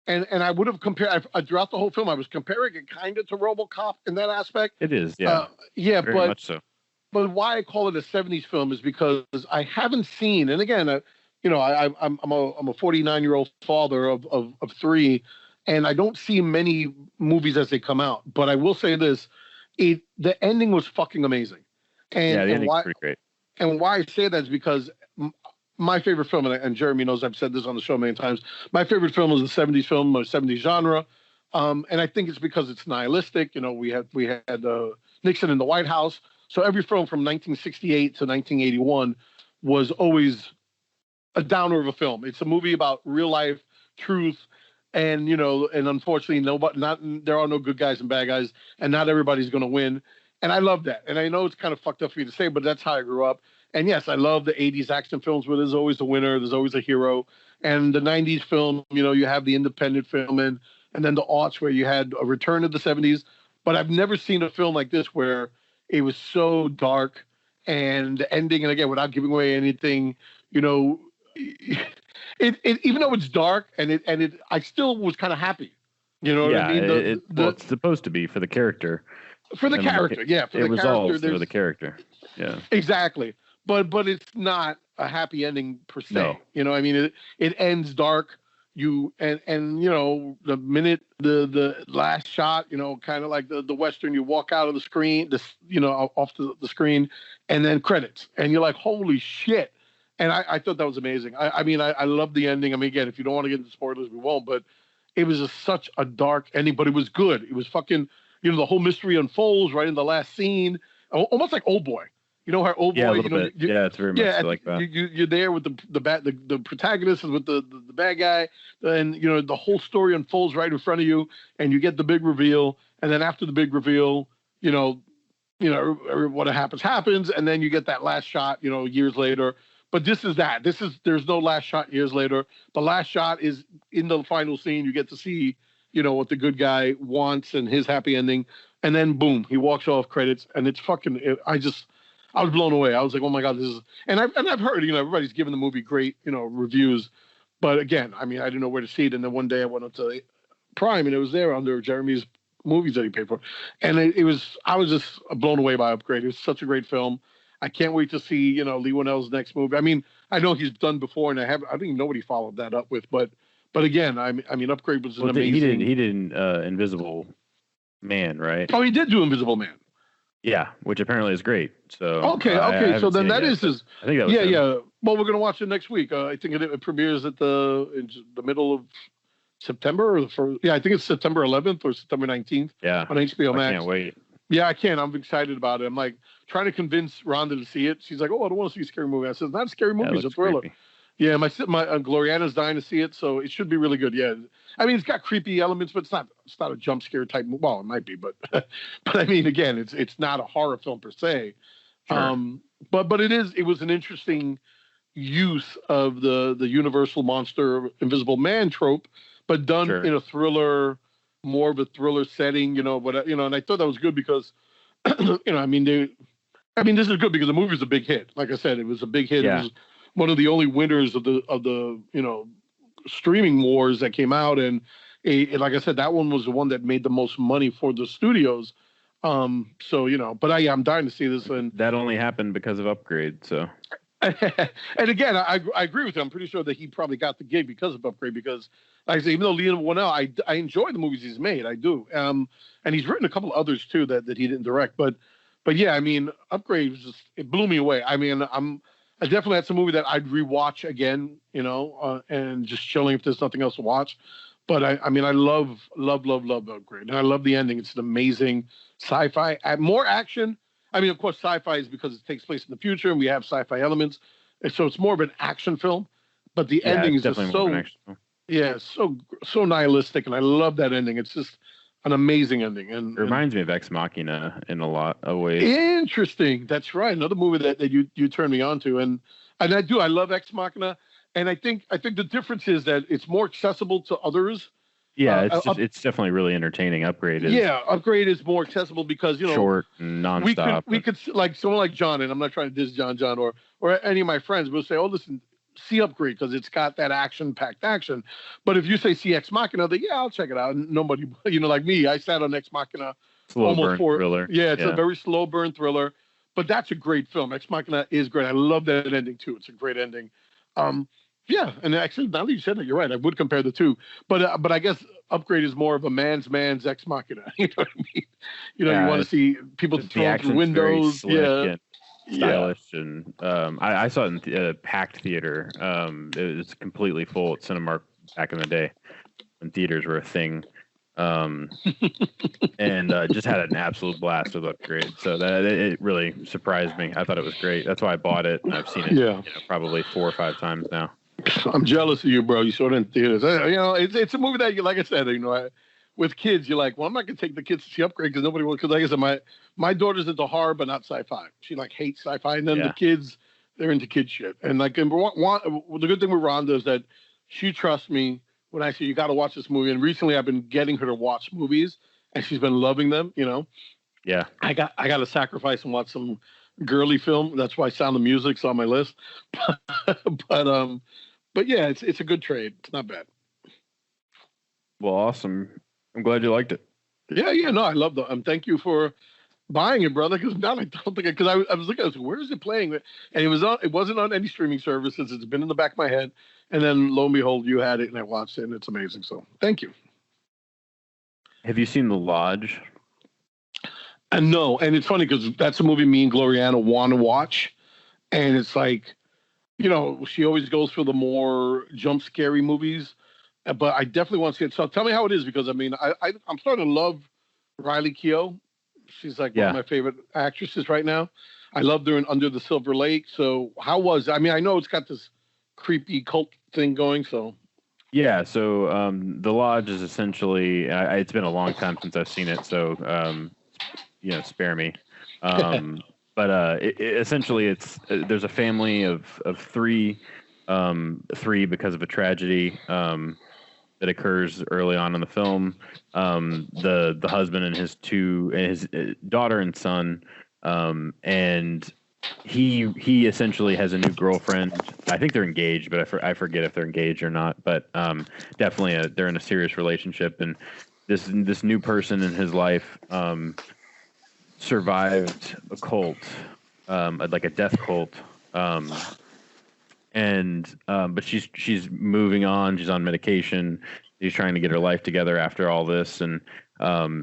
And I would have compared throughout the whole film. I was comparing it kind of to RoboCop in that aspect. It is, yeah. Very much so. But why I call it a '70s film is because I haven't seen. And again, I'm a 49-year-old father of three. And I don't see many movies as they come out, but I will say this: the ending was fucking amazing. And the ending's pretty great. And why I say that is because my favorite film, and Jeremy knows I've said this on the show many times. My favorite film is the '70s film, or '70s genre, and I think it's because it's nihilistic. We had Nixon in the White House, so every film from 1968 to 1981 was always a downer of a film. It's a movie about real life truth. And and unfortunately, there are no good guys and bad guys, and not everybody's going to win. And I love that. And I know it's kind of fucked up for you to say, but that's how I grew up. And yes, I love the '80s action films where there's always a winner, there's always a hero. And the '90s film, you have the independent film, and then the aughts where you had a return of the '70s. But I've never seen a film like this where it was so dark, and the ending, and again, without giving away anything, It even though it's dark I still was kind of happy. You know what I mean? It's supposed to be for the character. For the character, yeah. For the character, for the character, yeah. Exactly, but it's not a happy ending per se. No. It ends dark. The minute the last shot, kind of like the Western, you walk out of the screen, off the screen, and then credits, and you're like, holy shit. And I thought that was amazing. I love the ending. Again, if you don't want to get into spoilers, we won't. But it was such a dark ending, but it was good. It was fucking, the whole mystery unfolds right in the last scene, almost like Old Boy. How Old Boy? Yeah, a little bit. It's very much like that. You're there with the protagonist and with the bad guy, and the whole story unfolds right in front of you, and you get the big reveal, and then after the big reveal, what happens, and then you get that last shot, years later. But there's no last shot years later. The last shot is in the final scene. You get to see, what the good guy wants and his happy ending. And then boom, he walks off, credits, and it's fucking, I was blown away. I was like, oh my God, this is, and I've heard, everybody's giving the movie great, reviews. But again, I didn't know where to see it. And then one day I went up to Prime and it was there under Jeremy's movies that he paid for. And I was just blown away by Upgrade. It was such a great film. I can't wait to see, Lee Whannell's next movie. I know he's done before, and I think nobody followed that up with. But again, Upgrade was an amazing. He did Invisible Man, right? Oh, he did do Invisible Man. Yeah, which apparently is great. So okay. So then that is his. I think that was him. Yeah. Well, we're gonna watch it next week. I think it premieres in the middle of September or the first. Yeah, I think it's September 11th or September 19th. Yeah, on HBO Max. I can't wait. Yeah, I can. I'm excited about it. I'm like trying to convince Rhonda to see it. She's like, "Oh, I don't want to see a scary movie." I said, "It's not a scary movie. It's a thriller." Creepy. Yeah, my Gloriana's dying to see it, so it should be really good. Yeah, I mean, it's got creepy elements, but it's not a jump scare type. Well, it might be, but but I mean, again, it's not a horror film per se. Sure. But it was an interesting use of the universal monster invisible man trope, but done Sure. in a thriller, more of a thriller setting. And I thought that was good because I mean, this is good because the movie was a big hit. Like I said, it was a big hit. Yeah. It was one of the only winners of the streaming wars that came out, and like I said, that one was the one that made the most money for the studios. So but I'm dying to see this, and That only happened because of Upgrade. So. and again, I agree with him. I'm pretty sure that he probably got the gig because of Upgrade. Because, like I say, even though Leonard Winnell, I enjoy the movies he's made, I do. And he's written a couple others too that he didn't direct. But yeah, I mean, Upgrade was it blew me away. I mean, I definitely had some movie that I'd rewatch again, and just chilling if there's nothing else to watch. But I mean, I love Upgrade, and I love the ending. It's an amazing sci-fi, more action. I mean, of course, sci-fi is because it takes place in the future, and we have sci-fi elements, and so it's more of an action film. But the ending is just so nihilistic, and I love that ending. It's just an amazing ending, and It reminds me of Ex Machina in a lot of ways. interesting. That's right, another movie that you turned me on to, and I love Ex Machina, and I think the difference is that it's more accessible to others. Yeah, it's definitely really entertaining. Upgrade is more accessible because short and nonstop. We could like someone like John, and I'm not trying to diss John or any of my friends will say, "Oh, listen, see Upgrade because it's got that action-packed action." But if you say see Ex Machina, then I'll check it out. And nobody, like me, I sat on Ex Machina Slow burn thriller. Yeah, it's a very slow burn thriller, but that's a great film. Ex Machina is great. I love that ending too. It's a great ending. Yeah, and actually, now that you said that, you're right. I would compare the two, but I guess Upgrade is more of a man's Ex Machina. You know what I mean? You want to see people thrown through windows. And stylish, and I saw it in a packed theater. It was completely full at Cinemark back in the day when theaters were a thing. And just had an absolute blast with Upgrade. So that it really surprised me. I thought it was great. That's why I bought it. I've seen it probably 4 or 5 times now. I'm jealous of you, bro. You saw it in theaters. It's a movie that like I said, with kids, you're like, well, I'm not gonna take the kids to see Upgrade because nobody will. Because like I said, my daughter's into horror, but not sci-fi. She hates sci-fi, and then the kids, they're into kid shit. And the good thing with Rhonda is that she trusts me when I say you got to watch this movie. And recently, I've been getting her to watch movies, and she's been loving them. Yeah. I got to sacrifice and watch some girly film. That's why Sound of Music's on my list. But yeah, it's a good trade. It's not bad. Well, awesome. I'm glad you liked it. Yeah, no, I love that. Thank you for buying it, brother. Because now I don't think because I was looking, I was like, where is it playing? And it wasn't on any streaming services. It's been in the back of my head, and then lo and behold, you had it, and I watched it, and it's amazing. So thank you. Have you seen The Lodge? And no, and it's funny because that's a movie me and Gloriana want to watch, and it's like, she always goes for the more jump scary movies. But I definitely want to see it. So tell me how it is, because I mean, I'm starting to love Riley Keough. She's like one of my favorite actresses right now. I loved her in Under the Silver Lake. So how was? I mean, I know it's got this creepy cult thing going. So yeah. So The Lodge is essentially. It's been a long time since I've seen it, so spare me. But essentially, it's there's a family of three because of a tragedy. That occurs early on in the film. The husband and his daughter and son, and he essentially has a new girlfriend. I think they're engaged, but I forget if they're engaged or not. But definitely they're in a serious relationship, and this new person in his life survived a cult, like a death cult. But she's moving on. She's on medication. She's trying to get her life together after all this, and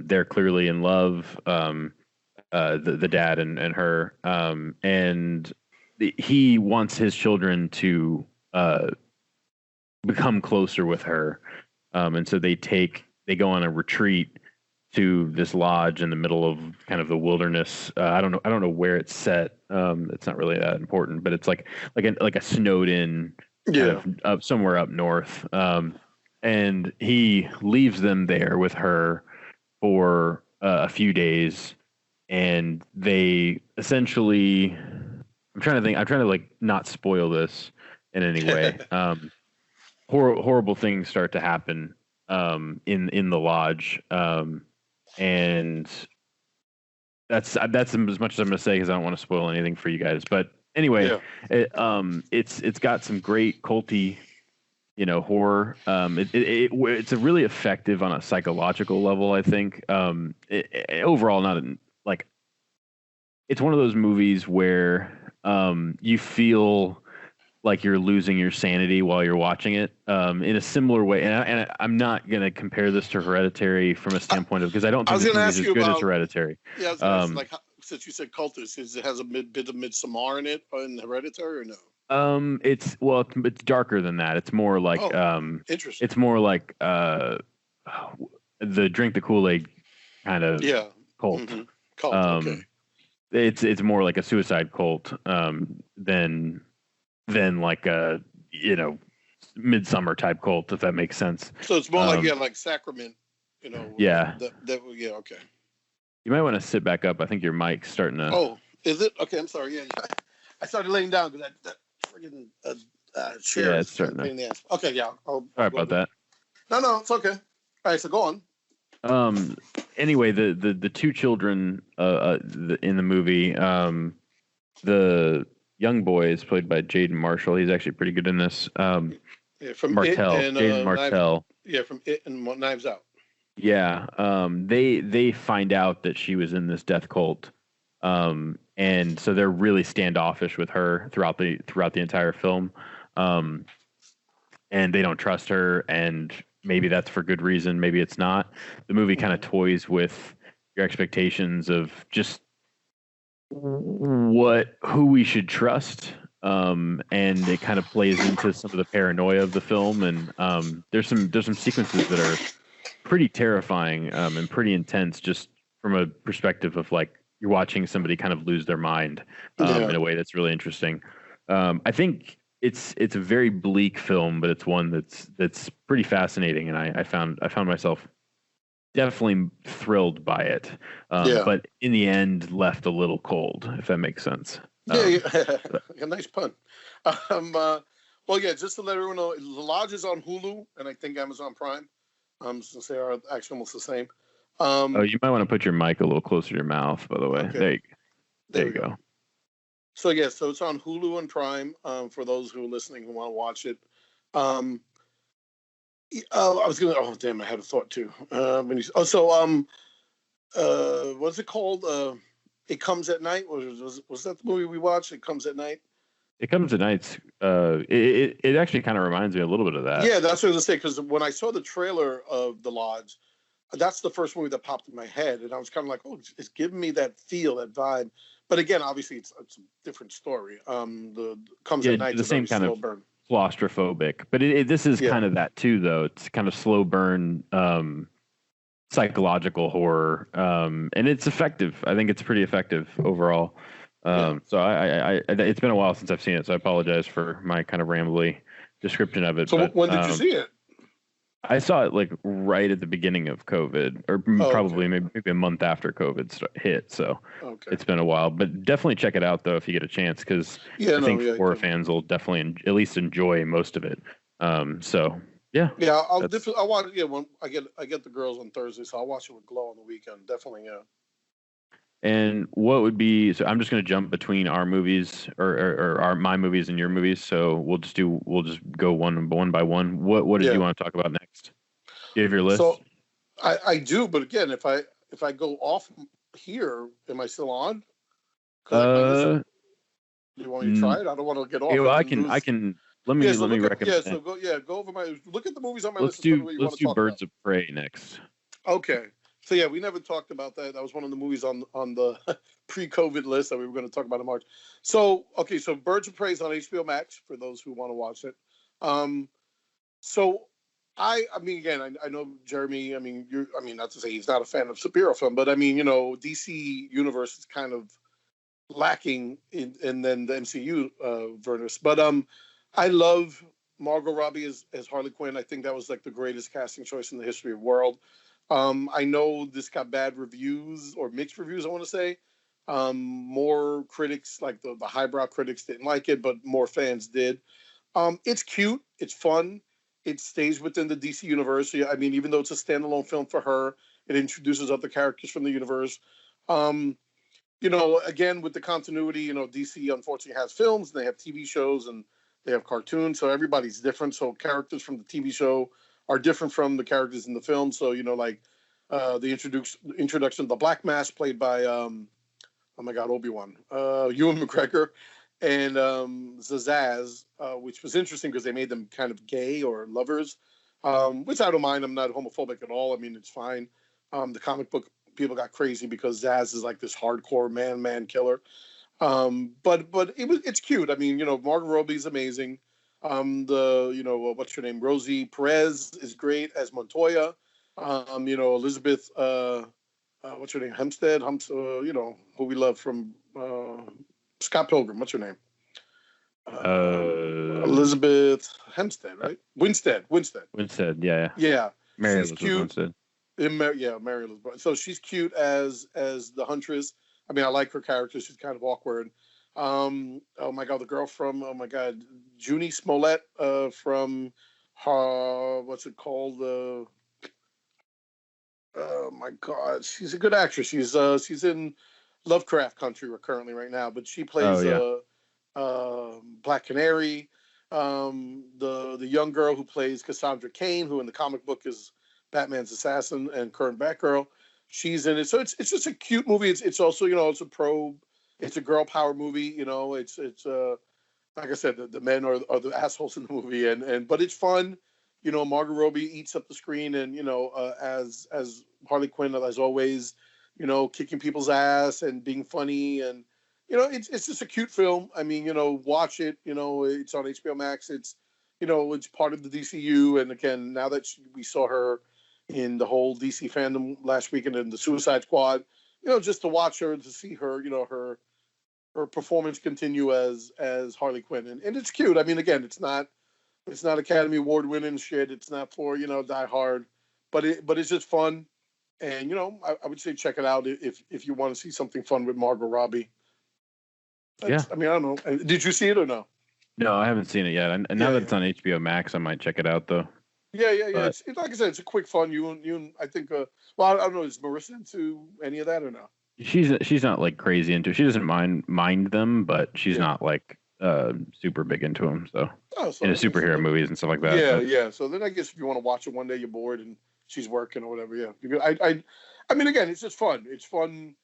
they're clearly in love. The dad and her, and he wants his children to become closer with her, and so they go on a retreat to this lodge in the middle of kind of the wilderness. I don't know where it's set. It's not really that important, but it's like a snowed in kind Yeah. of up somewhere up north. And he leaves them there with her for a few days, and they essentially. I'm trying to think. I'm trying to like not spoil this in any way. Horrible things start to happen in the lodge, and that's as much as I'm going to say because I don't want to spoil anything for you guys. But anyway, Yeah. it's got some great culty, horror. It's a really effective on a psychological level. I think overall, not like it's one of those movies where you feel like you're losing your sanity while you're watching it in a similar way. And I'm not going to compare this to Hereditary from a standpoint of because I don't I think was this going to movie is ask as you good as about. Hereditary. Yeah, I was going to ask, like, since you said cultist, it has a bit of Midsommar in it in Hereditary, or no? It's darker than that. It's more like Interesting. it's more like the drink the Kool-Aid kind of cult. Mm-hmm. Cult. Okay. It's more like a suicide cult than like a midsummer type cult, if that makes sense. So it's more like Sacrament, Yeah. Okay. You might want to sit back up. I think your mic's starting to. Oh, is it? Okay, I'm sorry. Yeah, I started laying down because that friggin' chair. Yeah, it's starting pain in the ass. Okay, yeah. Sorry about that. No, it's okay. All right, so go on. Anyway, the two children in the movie, the young boy is played by Jaden Marshall. He's actually pretty good in this. From Martell, Jaden Martell. From It and Knives Out. Yeah, they find out that she was in this death cult, and so they're really standoffish with her throughout the entire film, and they don't trust her, and maybe that's for good reason, maybe it's not. The movie kind of toys with your expectations of just who we should trust, and it kind of plays into some of the paranoia of the film, and there's some sequences that are pretty terrifying and pretty intense, just from a perspective of like you're watching somebody kind of lose their mind in a way that's really interesting. I think it's a very bleak film, but it's one that's pretty fascinating, and I found myself definitely thrilled by it, but in the end left a little cold, if that makes sense. A nice pun. Well, yeah, just to let everyone know, The Lodge is on Hulu and I think Amazon Prime. Since they are actually almost the same. You might want to put your mic a little closer to your mouth, by the way. Okay. There you go. So so it's on Hulu and Prime for those who are listening who want to watch it. I was gonna. Oh damn! I had a thought too. What's it called? It Comes at Night. Was that the movie we watched? It Comes at Night. It Comes at Night. It actually kind of reminds me a little bit of that. Yeah, that's what I was gonna say. Because when I saw the trailer of The Lodge, that's the first movie that popped in my head, and I was kind of like, "Oh, it's giving me that feel, that vibe." But again, obviously, it's a different story. The Comes at Night, the same kind of burn. Claustrophobic, but this is kind of that too, though. It's kind of slow burn, psychological horror, and it's effective. I think it's pretty effective overall. So I it's been a while since I've seen it, so I apologize for my kind of rambly description of it. So when did you see it? I saw it like right at the beginning of COVID, or probably maybe a month after COVID hit. So it's been a while, but definitely check it out though if you get a chance, because I think horror fans will definitely at least enjoy most of it. So yeah. Yeah, I'll watch. Yeah, when I get the girls on Thursday, so I'll watch it with Glow on the weekend. Definitely, yeah. And what would be? So I'm just going to jump between our movies or my movies and your movies. So we'll just go one by one. What did you want to talk about next? Do you have your list? So I do, but again, if I go off here, am I still on? Do you want me to try it? I don't want to get off. Yeah, well, I can. Let me recommend. Yeah, so go over my. Look at the movies on my list. Let's do Birds of Prey next. Okay. So yeah, we never talked about that. That was one of the movies on the pre-COVID list that we were going to talk about in March. So so Birds of Prey is on HBO Max for those who want to watch it. So I mean, again, I know Jeremy. I mean, not to say he's not a fan of superhero film, but I mean, DC universe is kind of lacking in then the MCU verse. But I love Margot Robbie as Harley Quinn. I think that was like the greatest casting choice in the history of the world. I know this got bad reviews or mixed reviews, I want to say. More critics, like the highbrow critics, didn't like it, but more fans did. It's cute. It's fun. It stays within the DC universe. I mean, even though it's a standalone film for her, it introduces other characters from the universe. Um, again, with the continuity, DC unfortunately has films, and they have TV shows, and they have cartoons, so everybody's different. So characters from the TV show are different from the characters in the film. So, like the introduction of the Black Mask, played by, oh my God, Obi-Wan, Ewan McGregor, and Zazaz, which was interesting because they made them kind of gay or lovers, which I don't mind. I'm not homophobic at all. I mean, it's fine. The comic book people got crazy because Zaz is like this hardcore man killer. But it's cute. I mean, Margot Robbie's amazing. What's her name? Rosie Perez is great as Montoya. Elizabeth, what's her name? Hempstead, who we love from Scott Pilgrim. What's her name? Elizabeth Hempstead, right? Winstead. Winstead, yeah. Yeah. Mary She's Elizabeth cute. Winstead. Mary Elizabeth. So she's cute as the Huntress. I mean, I like her character. She's kind of awkward. Oh my God, the girl from Junie Smollett from what's it called? Oh my God, she's a good actress. She's in Lovecraft Country currently right now, but she plays Black Canary. The young girl who plays Cassandra Cain, who in the comic book is Batman's assassin and current Batgirl. She's in it. So it's just a cute movie. It's also, it's a probe. It's a girl power movie. It's like I said, the men are the assholes in the movie, but it's fun. Margot Robbie eats up the screen, and as Harley Quinn, as always, kicking people's ass and being funny, and it's just a cute film. I mean, watch it. It's on HBO Max. It's it's part of the DCU, and again, now that we saw her in the whole DC fandom last weekend in the Suicide Squad, just to watch her, to see her, her performance continue as Harley Quinn, and it's cute. I mean, again, it's not Academy Award winning shit. It's not for Die Hard, but it's just fun, and I would say check it out if you want to see something fun with Margot Robbie. I mean, I don't know. Did you see it or no? No, I haven't seen it yet. And now that it's on HBO Max, I might check it out though. Yeah. It's like I said, it's a quick fun. I think. Well, I don't know. Is Marissa into any of that or no? She's not like crazy into. She doesn't mind them, but she's not like super big into them. So into superhero movies and stuff like that. Yeah. So then I guess if you want to watch it one day, you're bored and she's working or whatever. Yeah. I mean, again, it's just fun. It's fun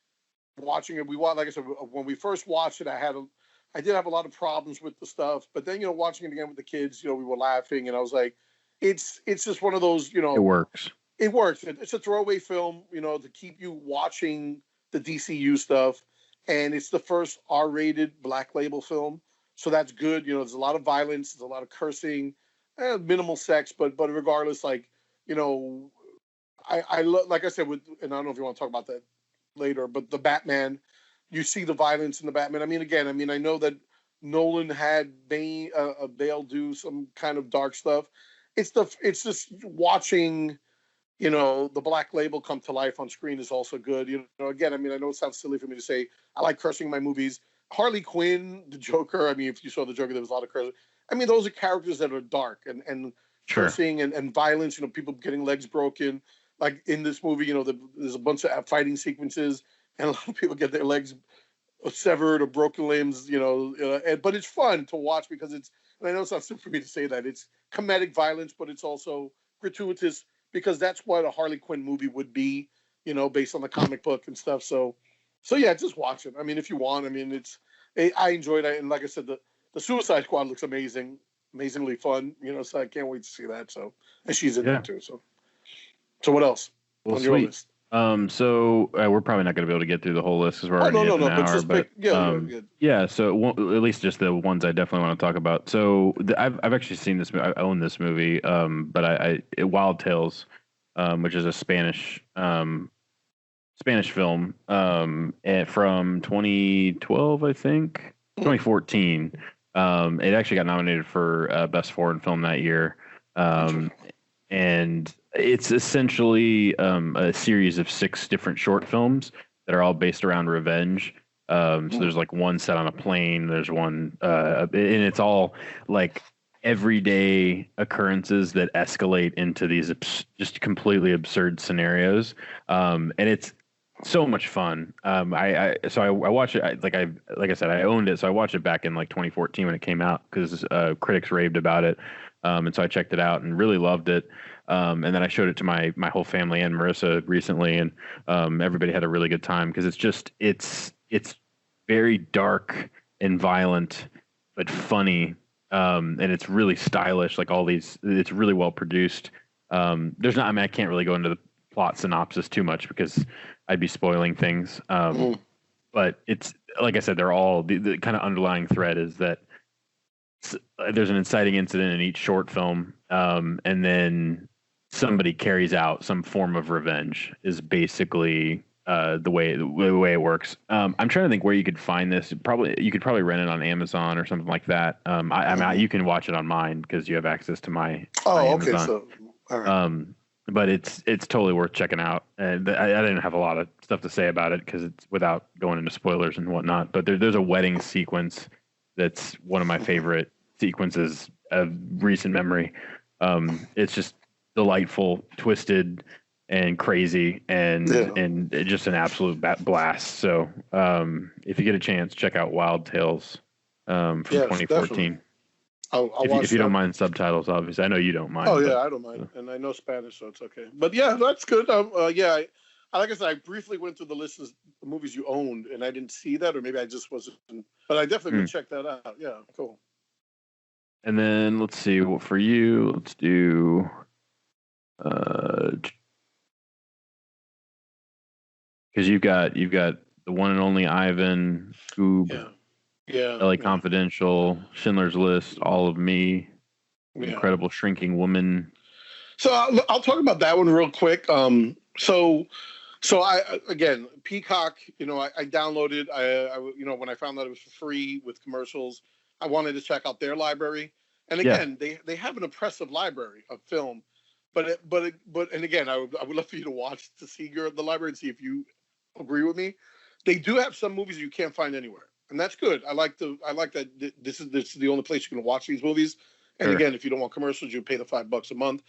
watching it. Like I said, when we first watched it, I did have a lot of problems with the stuff, but then watching it again with the kids, we were laughing, and I was like, it's just one of those, it works. It works. It's a throwaway film, to keep you watching the DCU stuff, and it's the first R-rated Black Label film, so that's good. There's a lot of violence, there's a lot of cursing, minimal sex, but regardless, like, I like I said, and I don't know if you want to talk about that later, but the Batman, you see the violence in the Batman. I mean, again, I know that Nolan had Bale do some kind of dark stuff. It's just watching, the Black Label come to life on screen is also good. Again, I mean, I know it sounds silly for me to say I like cursing in my movies. Harley Quinn, the Joker. I mean, if you saw the Joker, there was a lot of cursing. I mean, those are characters that are dark and cursing and violence. People getting legs broken. Like in this movie, there's a bunch of fighting sequences, and a lot of people get their legs severed or broken limbs. But it's fun to watch because and I know it's not simple for me to say that it's comedic violence, but it's also gratuitous because that's what a Harley Quinn movie would be, based on the comic book and stuff. So yeah, just watch it. I mean, if you want. I mean, I enjoyed it, and like I said, the Suicide Squad looks amazingly fun. So I can't wait to see that. So, and she's in there too. So what else on your list? So we're probably not going to be able to get through the whole list because we're already at an hour. But so at least just the ones I definitely want to talk about. So I've actually seen this. I own this movie. But Wild Tales, which is a Spanish film, from 2012, I think 2014. It actually got nominated for Best Foreign Film that year. Um, and it's essentially a series of 6 different short films that are all based around revenge. So there's like one set on a plane. There's one, and it's all like everyday occurrences that escalate into these just completely absurd scenarios. And it's so much fun. I watched it. Like I said, I owned it, so I watched it back in like 2014 when it came out because critics raved about it. And so I checked it out and really loved it. And then I showed it to my whole family and Marissa recently, and everybody had a really good time because it's very dark and violent, but funny. And it's really stylish. Like all these, it's really well produced. There's not. I mean, I can't really go into the plot synopsis too much because I'd be spoiling things. But it's like I said, they're all the kind of underlying thread is that there's an inciting incident in each short film, and then somebody carries out some form of revenge. Is basically the way it works. I'm trying to think where you could find this. You could probably rent it on Amazon or something like that. You can watch it on mine because you have access to my okay. Amazon. So, all right. But it's totally worth checking out. And I didn't have a lot of stuff to say about it because it's without going into spoilers and whatnot. But there's a wedding sequence that's one of my favorite sequences of recent memory. It's just delightful, twisted, and crazy, and just an absolute blast. So if you get a chance, check out Wild Tales from 2014. Definitely. If you don't mind subtitles, obviously. I know you don't mind. Oh, yeah, I don't mind. And I know Spanish, so it's okay. But yeah, that's good. I like I said, I briefly went through the list of the movies you owned, and I didn't see that, or maybe I just wasn't. But I definitely would check that out. Yeah, cool. And then let's see what for you. Let's do. Because you've got the one and only Ivan, Scoob, LA Confidential, Schindler's List, All of Me, Incredible Shrinking Woman. So I'll talk about that one real quick. So I again Peacock. I downloaded. I when I found out it was for free with commercials, I wanted to check out their library. And again, they have an impressive library of film. But again, I would love for you to see the library and see if you agree with me. They do have some movies you can't find anywhere, and that's good. I like that this is the only place you can watch these movies. And again, if you don't want commercials, you pay the $5 a month.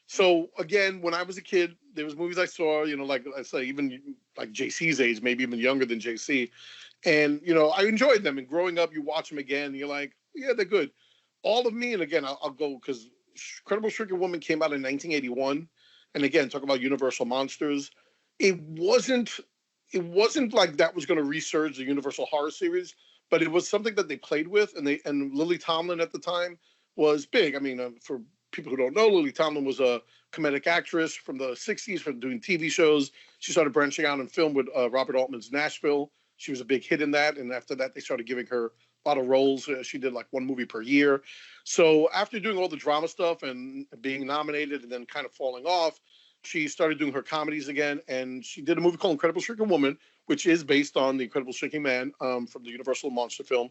So again, when I was a kid, there was movies I saw, like I say, even like JC's age, maybe even younger than JC, and I enjoyed them. And growing up, you watch them again, and you're like, yeah, they're good. All of Me, and again, I'll go because Incredible Shrinking Woman came out in 1981, and again, talk about Universal monsters. It wasn't like that was going to resurge the Universal horror series, but it was something that they played with, and Lily Tomlin at the time was big. I mean, for people who don't know, Lily Tomlin was a comedic actress from the 60s from doing TV shows. She started branching out in film with Robert Altman's Nashville. She was a big hit in that, and after that, they started giving her a lot of roles. She did like one movie per year. So after doing all the drama stuff and being nominated and then kind of falling off, she started doing her comedies again, and she did a movie called Incredible Shrinking Woman, which is based on the Incredible Shrinking Man from the Universal monster film,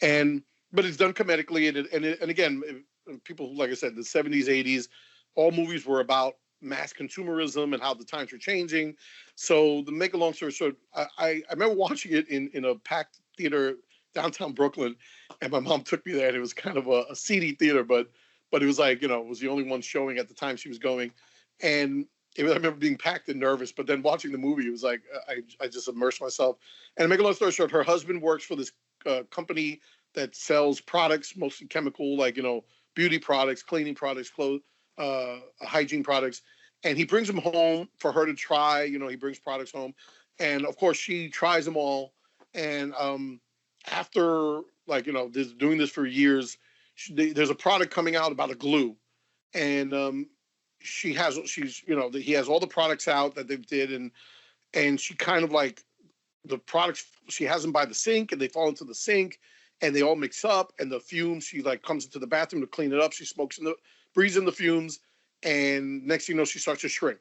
but it's done comedically, and again, people, like I said, the 70s, 80s, all movies were about mass consumerism and how the times were changing. So to make a long story short, I remember watching it in a packed theater downtown Brooklyn, and my mom took me there, and it was kind of a seedy theater, but it was like, it was the only one showing at the time she was going. And I remember being packed and nervous, but then watching the movie, it was like, I just immersed myself. And to make a long story short, her husband works for this company that sells products, mostly chemical, like, beauty products, cleaning products, clothes, hygiene products. And he brings them home for her to try. He brings products home. And of course she tries them all. And after doing this for years, there's a product coming out about a glue. And he has all the products out that they did. And she kind of like the products, she has them by the sink, and they fall into the sink and they all mix up, and the fumes, she like comes into the bathroom to clean it up. She breathes in the fumes, and next thing you know, she starts to shrink.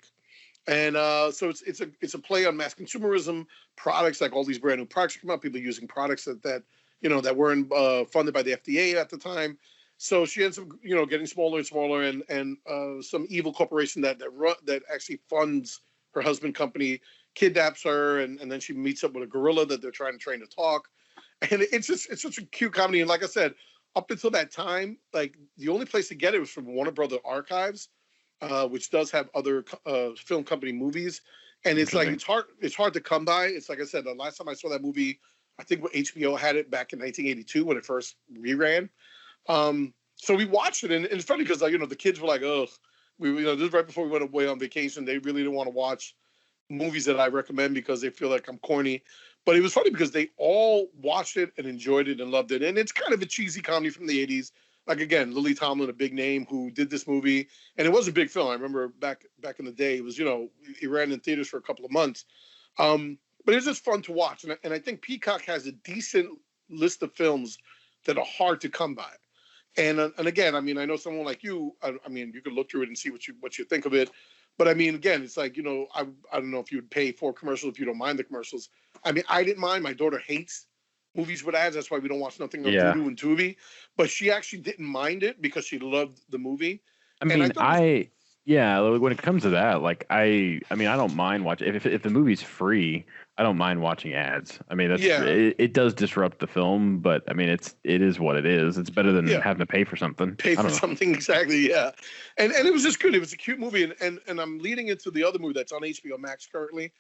And so it's a play on mass consumerism, products, like all these brand new products come out, people using products that that weren't funded by the FDA at the time. So she ends up, getting smaller and smaller, and some evil corporation that actually funds her husband company kidnaps her, and then she meets up with a gorilla that they're trying to train to talk. And it's such a cute comedy. And like I said, up until that time, like the only place to get it was from Warner Brother Archives, which does have other film company movies. And it's like it's hard to come by. It's like I said, the last time I saw that movie, I think HBO had it back in 1982 when it first reran. So we watched it, and it's funny because the kids were like, "Ugh," this is right before we went away on vacation. They really didn't want to watch movies that I recommend because they feel like I'm corny. But it was funny because they all watched it and enjoyed it and loved it. And it's kind of a cheesy comedy from the 80s. Like, again, Lily Tomlin, a big name who did this movie. And it was a big film. I remember back in the day, it was, it ran in theaters for a couple of months. But it was just fun to watch. And I think Peacock has a decent list of films that are hard to come by. And again, I mean, I know someone like you, I mean, you could look through it and see what you think of it. But I mean, again, it's like, I don't know if you would pay for commercials if you don't mind the commercials. I mean, I didn't mind. My daughter hates movies with ads. That's why we don't watch nothing on Vudu and Tubi. But she actually didn't mind it because she loved the movie. I mean, when it comes to that, like I mean, I don't mind watching if the movie's free. I don't mind watching ads. I mean, it does disrupt the film, but I mean, it is what it is. It's better than having to pay for something. Something, exactly, yeah. And it was just good. It was a cute movie, and I'm leading into the other movie that's on HBO Max currently.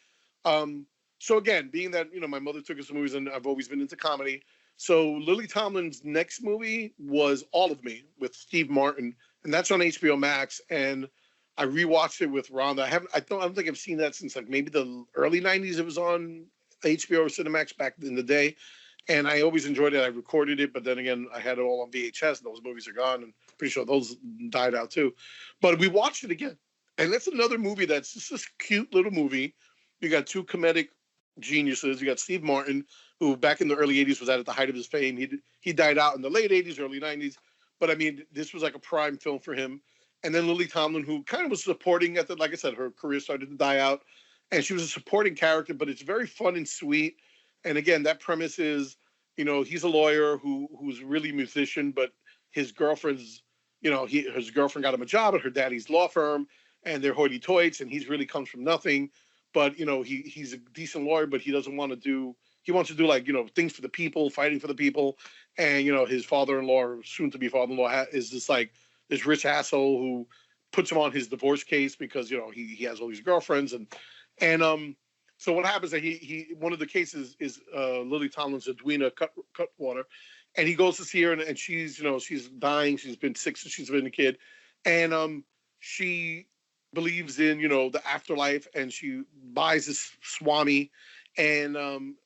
So again, being that my mother took us to movies, and I've always been into comedy. So Lily Tomlin's next movie was All of Me with Steve Martin, and that's on HBO Max. And I rewatched it with Rhonda. I don't think I've seen that since like maybe the early 90s. It was on HBO or Cinemax back in the day. And I always enjoyed it. I recorded it, but then again, I had it all on VHS. Those movies are gone, and pretty sure those died out too. But we watched it again. And that's another movie that's just this cute little movie. You got two comedic geniuses. You got Steve Martin, who back in the early 80s was at the height of his fame. He died out in the late 80s, early 90s. But I mean, this was like a prime film for him. And then Lily Tomlin, who kind of was supporting like I said, her career started to die out, and she was a supporting character, but it's very fun and sweet. And again, that premise is, he's a lawyer who's really a musician, but his girlfriend's, his girlfriend got him a job at her daddy's law firm, and they're hoity-toits, and he's really comes from nothing. But he's a decent lawyer, but he doesn't want to do. He wants to do like things for the people, fighting for the people. And his father-in-law, or soon-to-be father-in-law, is just like this rich asshole who puts him on his divorce case because he has all these girlfriends, and so what happens is he one of the cases is Lily Tomlin's Edwina Cutwater, and he goes to see her, and she's she's dying. She's been sick since she's been a kid, and she believes in the afterlife, and she buys this Swami, and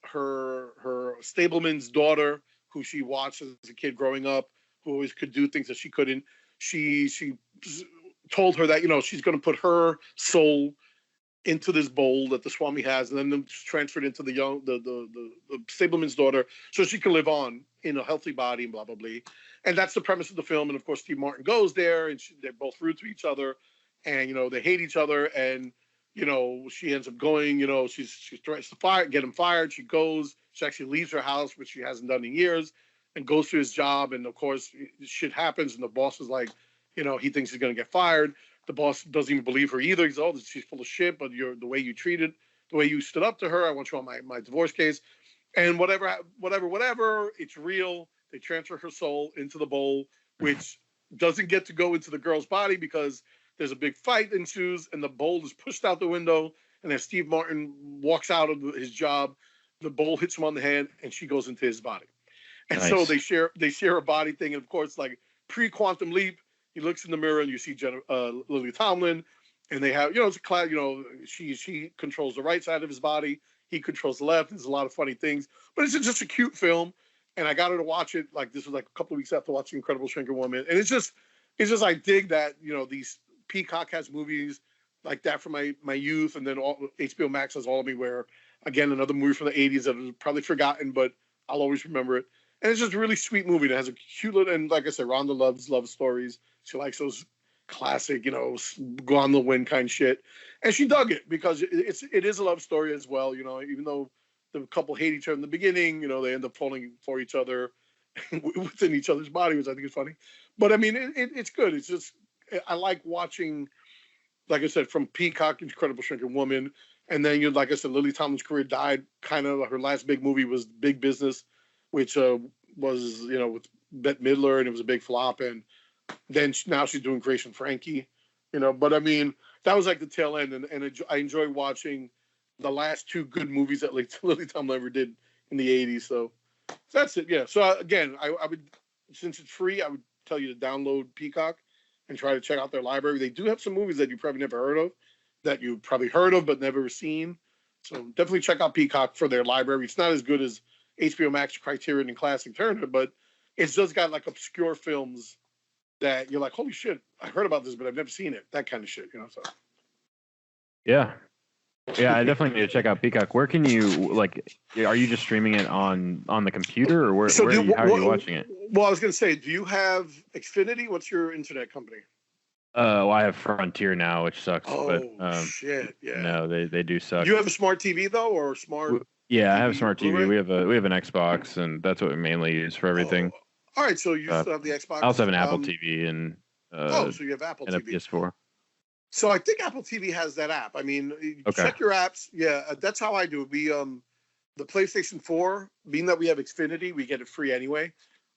her stableman's daughter, who she watched as a kid growing up, who always could do things that she couldn't. She told her that she's going to put her soul into this bowl that the Swami has, and then transferred into the stableman's daughter, so she can live on in a healthy body, and blah blah blah. And that's the premise of the film. And of course, Steve Martin goes there, and they're both rude to each other, and they hate each other. And she ends up going. She tries to get him fired. She goes. She actually leaves her house, which she hasn't done in years, and goes to his job. And of course, shit happens, and the boss is like, he thinks he's going to get fired. The boss doesn't even believe her either. He's, she's full of shit, but the way you treated, the way you stood up to her, I want you on my divorce case. And whatever, it's real. They transfer her soul into the bowl, which doesn't get to go into the girl's body because there's a big fight ensues, and the bowl is pushed out the window. And as Steve Martin walks out of his job, the bowl hits him on the head, and she goes into his body. And so they share a body thing. And of course, like pre-quantum leap, he looks in the mirror and you see Lily Tomlin, and they have, it's a class, she controls the right side of his body. He controls the left. There's a lot of funny things, but it's just a cute film. And I got her to watch it. Like this was like a couple of weeks after watching Incredible Shrinking Woman. And it's just, I dig that, these Peacock has movies like that from my youth. And then HBO Max has All of Me, where again, another movie from the 80s that was probably forgotten, but I'll always remember it. And it's just a really sweet movie that has a cute little, and like I said, Rhonda loves love stories. She likes those classic, Gone to the Wind kind of shit. And she dug it because it is a love story as well, even though the couple hate each other in the beginning. You know, they end up falling for each other within each other's body, which I think is funny. But I mean, it's good. It's just I like watching, like I said, from Peacock, Incredible Shrinking Woman, and then like I said, Lily Tomlin's career died. Kind of her last big movie was Big Business, which was with Bette Midler, and it was a big flop. And then now she's doing Grace and Frankie, But I mean, that was like the tail end, and I enjoy watching the last two good movies that Lily Tomlin ever did in the '80s. So that's it. Yeah. So again, I would, since it's free, I would tell you to download Peacock and try to check out their library. They do have some movies that you probably never heard of, that you probably heard of but never seen. So definitely check out Peacock for their library. It's not as good as HBO Max, Criterion, and Classic Turner, but it's just got like obscure films that you're like, holy shit, I heard about this, but I've never seen it. That kind of shit, So. Yeah. Yeah, I definitely need to check out Peacock. Where can you, are you just streaming it on the computer, or how are you watching it? Well, I was going to say, do you have Xfinity? What's your internet company? Well, I have Frontier now, which sucks. Oh, shit, yeah. No, they do suck. Do you have a smart TV, though, or smart? Yeah, I have a smart TV. Blu-ray? We have an Xbox, and that's what we mainly use for everything. All right, so you still have the Xbox? I also have an Apple TV and so you have Apple TV. A PS4. So I think Apple TV has that app. I mean, check your apps. Yeah, that's how I do it. We the PlayStation 4, being that we have Xfinity, we get it free anyway.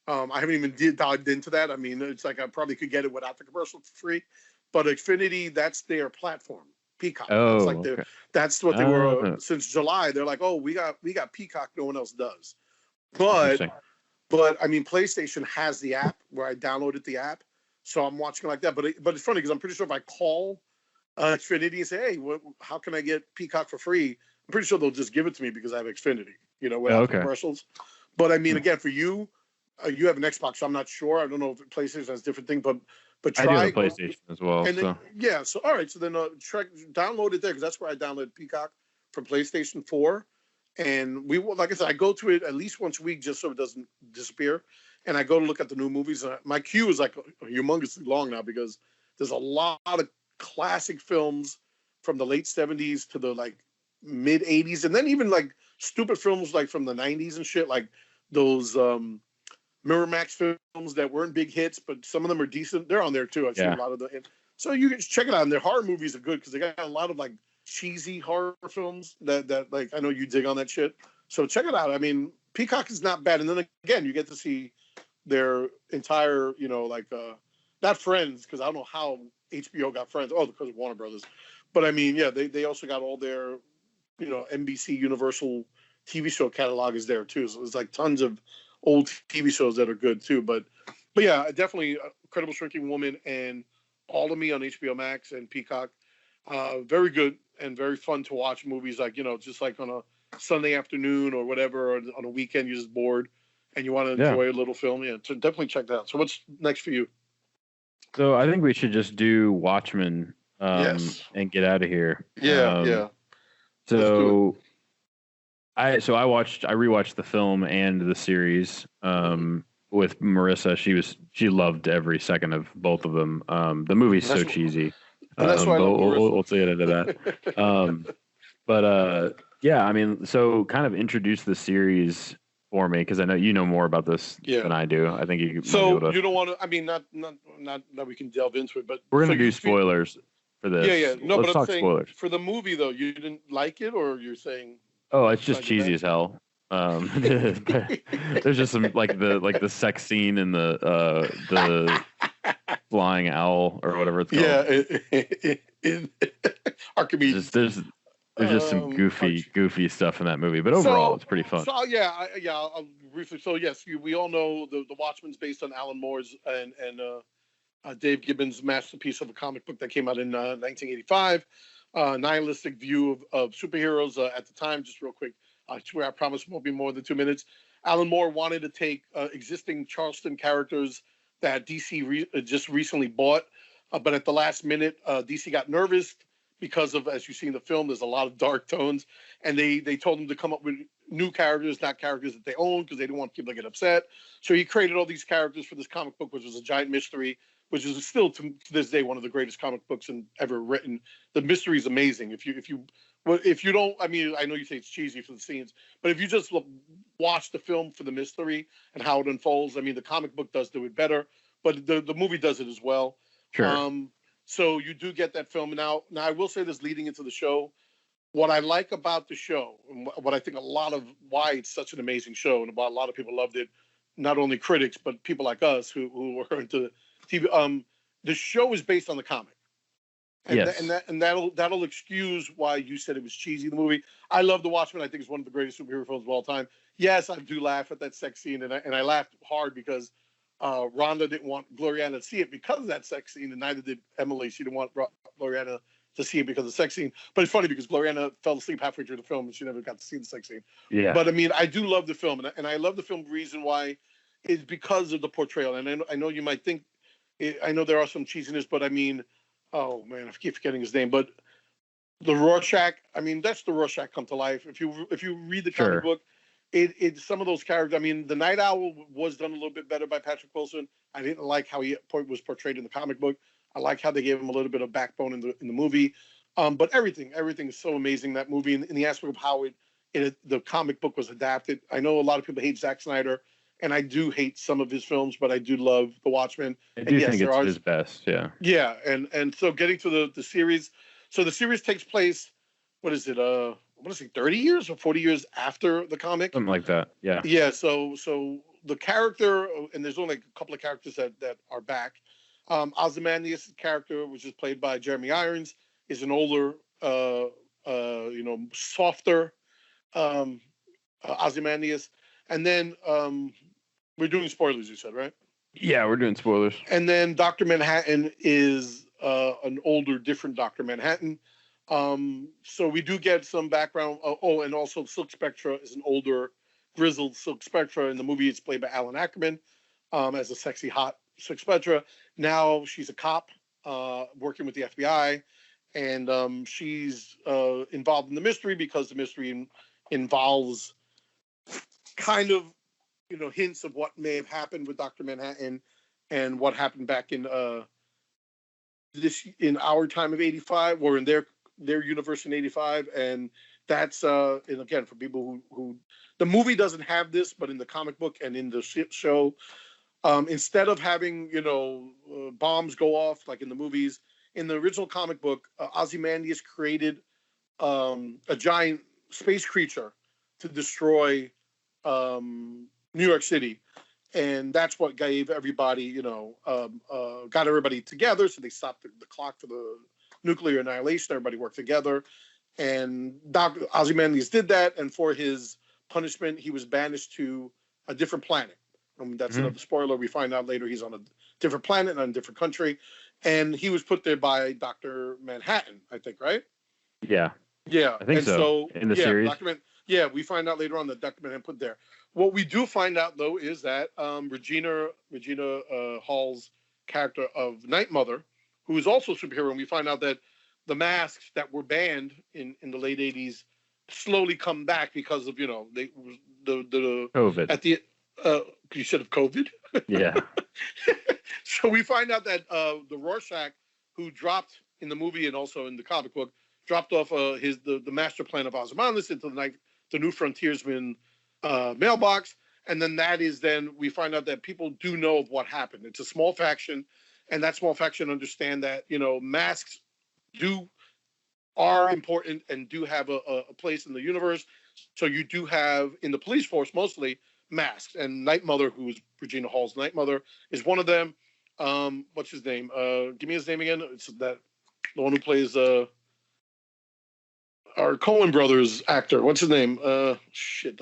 I haven't even dived into that. I mean, it's like I probably could get it without the commercial for free. But Xfinity, that's their platform. Peacock. Oh, that's what they were since July. They're like, oh, we got Peacock. No one else does. But I mean, PlayStation has the app where I downloaded the app, so I'm watching like that. But it's funny because I'm pretty sure if I call Xfinity and say, hey, how can I get Peacock for free? I'm pretty sure they'll just give it to me because I have Xfinity, without commercials. But I mean, again, for you, you have an Xbox, so I'm not sure. I don't know if PlayStation has a different thing, but try. I do have a PlayStation as well. And then, so all right, so then download it there because that's where I downloaded Peacock from PlayStation 4. And like I said, I go to it at least once a week just so it doesn't disappear. And I go to look at the new movies. My queue is like humongously long now because there's a lot of classic films from the late 70s to the mid 80s, and then even stupid films from the 90s and shit, like those Miramax films that weren't big hits, but some of them are decent. They're on there too. I've seen a lot of them. So you can check it out. And their horror movies are good because they got a lot of cheesy horror films that I know you dig on that shit. So check it out. I mean, Peacock is not bad. And then again, you get to see their entire, not Friends, because I don't know how HBO got Friends. Oh, because of Warner Brothers. But I mean, yeah, they also got all their, NBC Universal TV show catalog is there too. So there's tons of old TV shows that are good too. But yeah, definitely Incredible Shrinking Woman and All of Me on HBO Max and Peacock. Very good and very fun to watch movies just on a Sunday afternoon or whatever, or on a weekend you're just bored and you want to enjoy a little film. Yeah, so definitely check that out. So what's next for you? So I think we should just do Watchmen and get out of here. Yeah. So I rewatched the film and the series with Marissa. She loved every second of both of them. The movie's so cheesy. That's why we'll get into that. I mean, so kind of introduce the series for me because I know you know more about this than I do. I think you. So you don't want to. I mean, not that we can delve into it, but we're gonna do spoilers for this. Yeah. No, let's but I'm saying spoilers. For the movie though, you didn't like it, or you're saying? Oh, it's just cheesy as hell. There's just some the sex scene in the flying owl or whatever it's called. Yeah, Archimedes. There's just some goofy stuff in that movie, but overall it's pretty fun. So I'll briefly. So yes, we all know the Watchmen's based on Alan Moore's and Dave Gibbons' masterpiece of a comic book that came out in 1985. Nihilistic view of superheroes at the time. Just real quick, I swear I promise it won't be more than 2 minutes. Alan Moore wanted to take existing Charleston characters that DC just recently bought, but at the last minute, DC got nervous because of, as you see in the film, there's a lot of dark tones, and they told him to come up with new characters, not characters that they own, because they didn't want people to get upset. So he created all these characters for this comic book, which was a giant mystery. which is still to this day one of the greatest comic books ever written. The mystery is amazing. If you don't, I mean, I know you say it's cheesy for the scenes, but if you just watch the film for the mystery and how it unfolds, I mean, the comic book does do it better, but the movie does it as well. Sure. So you do get that film. Now I will say this leading into the show. What I like about the show, and what I think why it's such an amazing show, and why a lot of people loved it, not only critics but people like us who are into TV. The show is based on the comic, and yes. that'll excuse why you said it was cheesy. The movie, I love The Watchmen. I think it's one of the greatest superhero films of all time. Yes, I do laugh at that sex scene, and I laughed hard because Rhonda didn't want Gloriana to see it because of that sex scene, and neither did Emily. She didn't want Gloriana to see it because of the sex scene. But it's funny because Gloriana fell asleep halfway through the film and she never got to see the sex scene. Yeah. But I mean, I do love the film, and I love the film. The reason why is because of the portrayal. And I know you might think, I know there are some cheesiness, but I mean, oh man, I keep forgetting his name. But the Rorschach, I mean, that's the Rorschach come to life. If you read the comic book, it some of those characters. I mean, the Night Owl was done a little bit better by Patrick Wilson. I didn't like how he was portrayed in the comic book. I like how they gave him a little bit of backbone in the movie. But everything is so amazing, that movie, in the aspect of how the comic book was adapted. I know a lot of people hate Zack Snyder, and I do hate some of his films, but I do love The Watchmen. I do think it's his best, yeah. Yeah, and so getting to the series. So the series takes place, what is it, I want to say 30 years or 40 years after the comic? Something like that, yeah. Yeah, so the character, and there's only a couple of characters that are back. Ozymandias' character, which is played by Jeremy Irons, is an older, softer Ozymandias. And then we're doing spoilers, you said, right? Yeah, we're doing spoilers. And then Dr. Manhattan is an older, different Dr. Manhattan. So we do get some background. And also Silk Spectra is an older, grizzled Silk Spectra. In the movie, it's played by Alan Ackerman as a sexy, hot Silk Spectra. Now she's a cop working with the FBI, and she's involved in the mystery because the mystery involves kind of, hints of what may have happened with Dr. Manhattan and what happened back in our time of 85, or in their universe in 85. And that's and again, for people who the movie doesn't have this, but in the comic book and in the show, instead of having bombs go off like in the movies, in the original comic book, Ozymandias created a giant space creature to destroy New York City, and that's what gave everybody, got everybody together. So they stopped the clock for the nuclear annihilation. Everybody worked together, and Dr. Ozymandias did that. And for his punishment, he was banished to a different planet. That's another spoiler. We find out later he's on a different planet, on a different country, and he was put there by Dr. Manhattan, I think, right? Yeah. Yeah, I think so. In the series. We find out later on that Dr. Manhattan put there. What we do find out, though, is that Regina Hall's character of Night Mother, who is also a superhero, and we find out that the masks that were banned in the late 80s slowly come back because of, the COVID. At the you said of COVID? Yeah. So we find out that the Rorschach, who dropped in the movie and also in the comic book, dropped off the master plan of Ozymandias into the New Frontiersman mailbox, and then we find out that people do know of what happened. It's a small faction, and that small faction understand that masks are important and do have a place in the universe. So you do have in the police force mostly masks, and Night Mother, who is Regina Hall's Night Mother, is one of them. What's his name? Give me his name again. It's the one who plays our Coen brothers actor. What's his name? The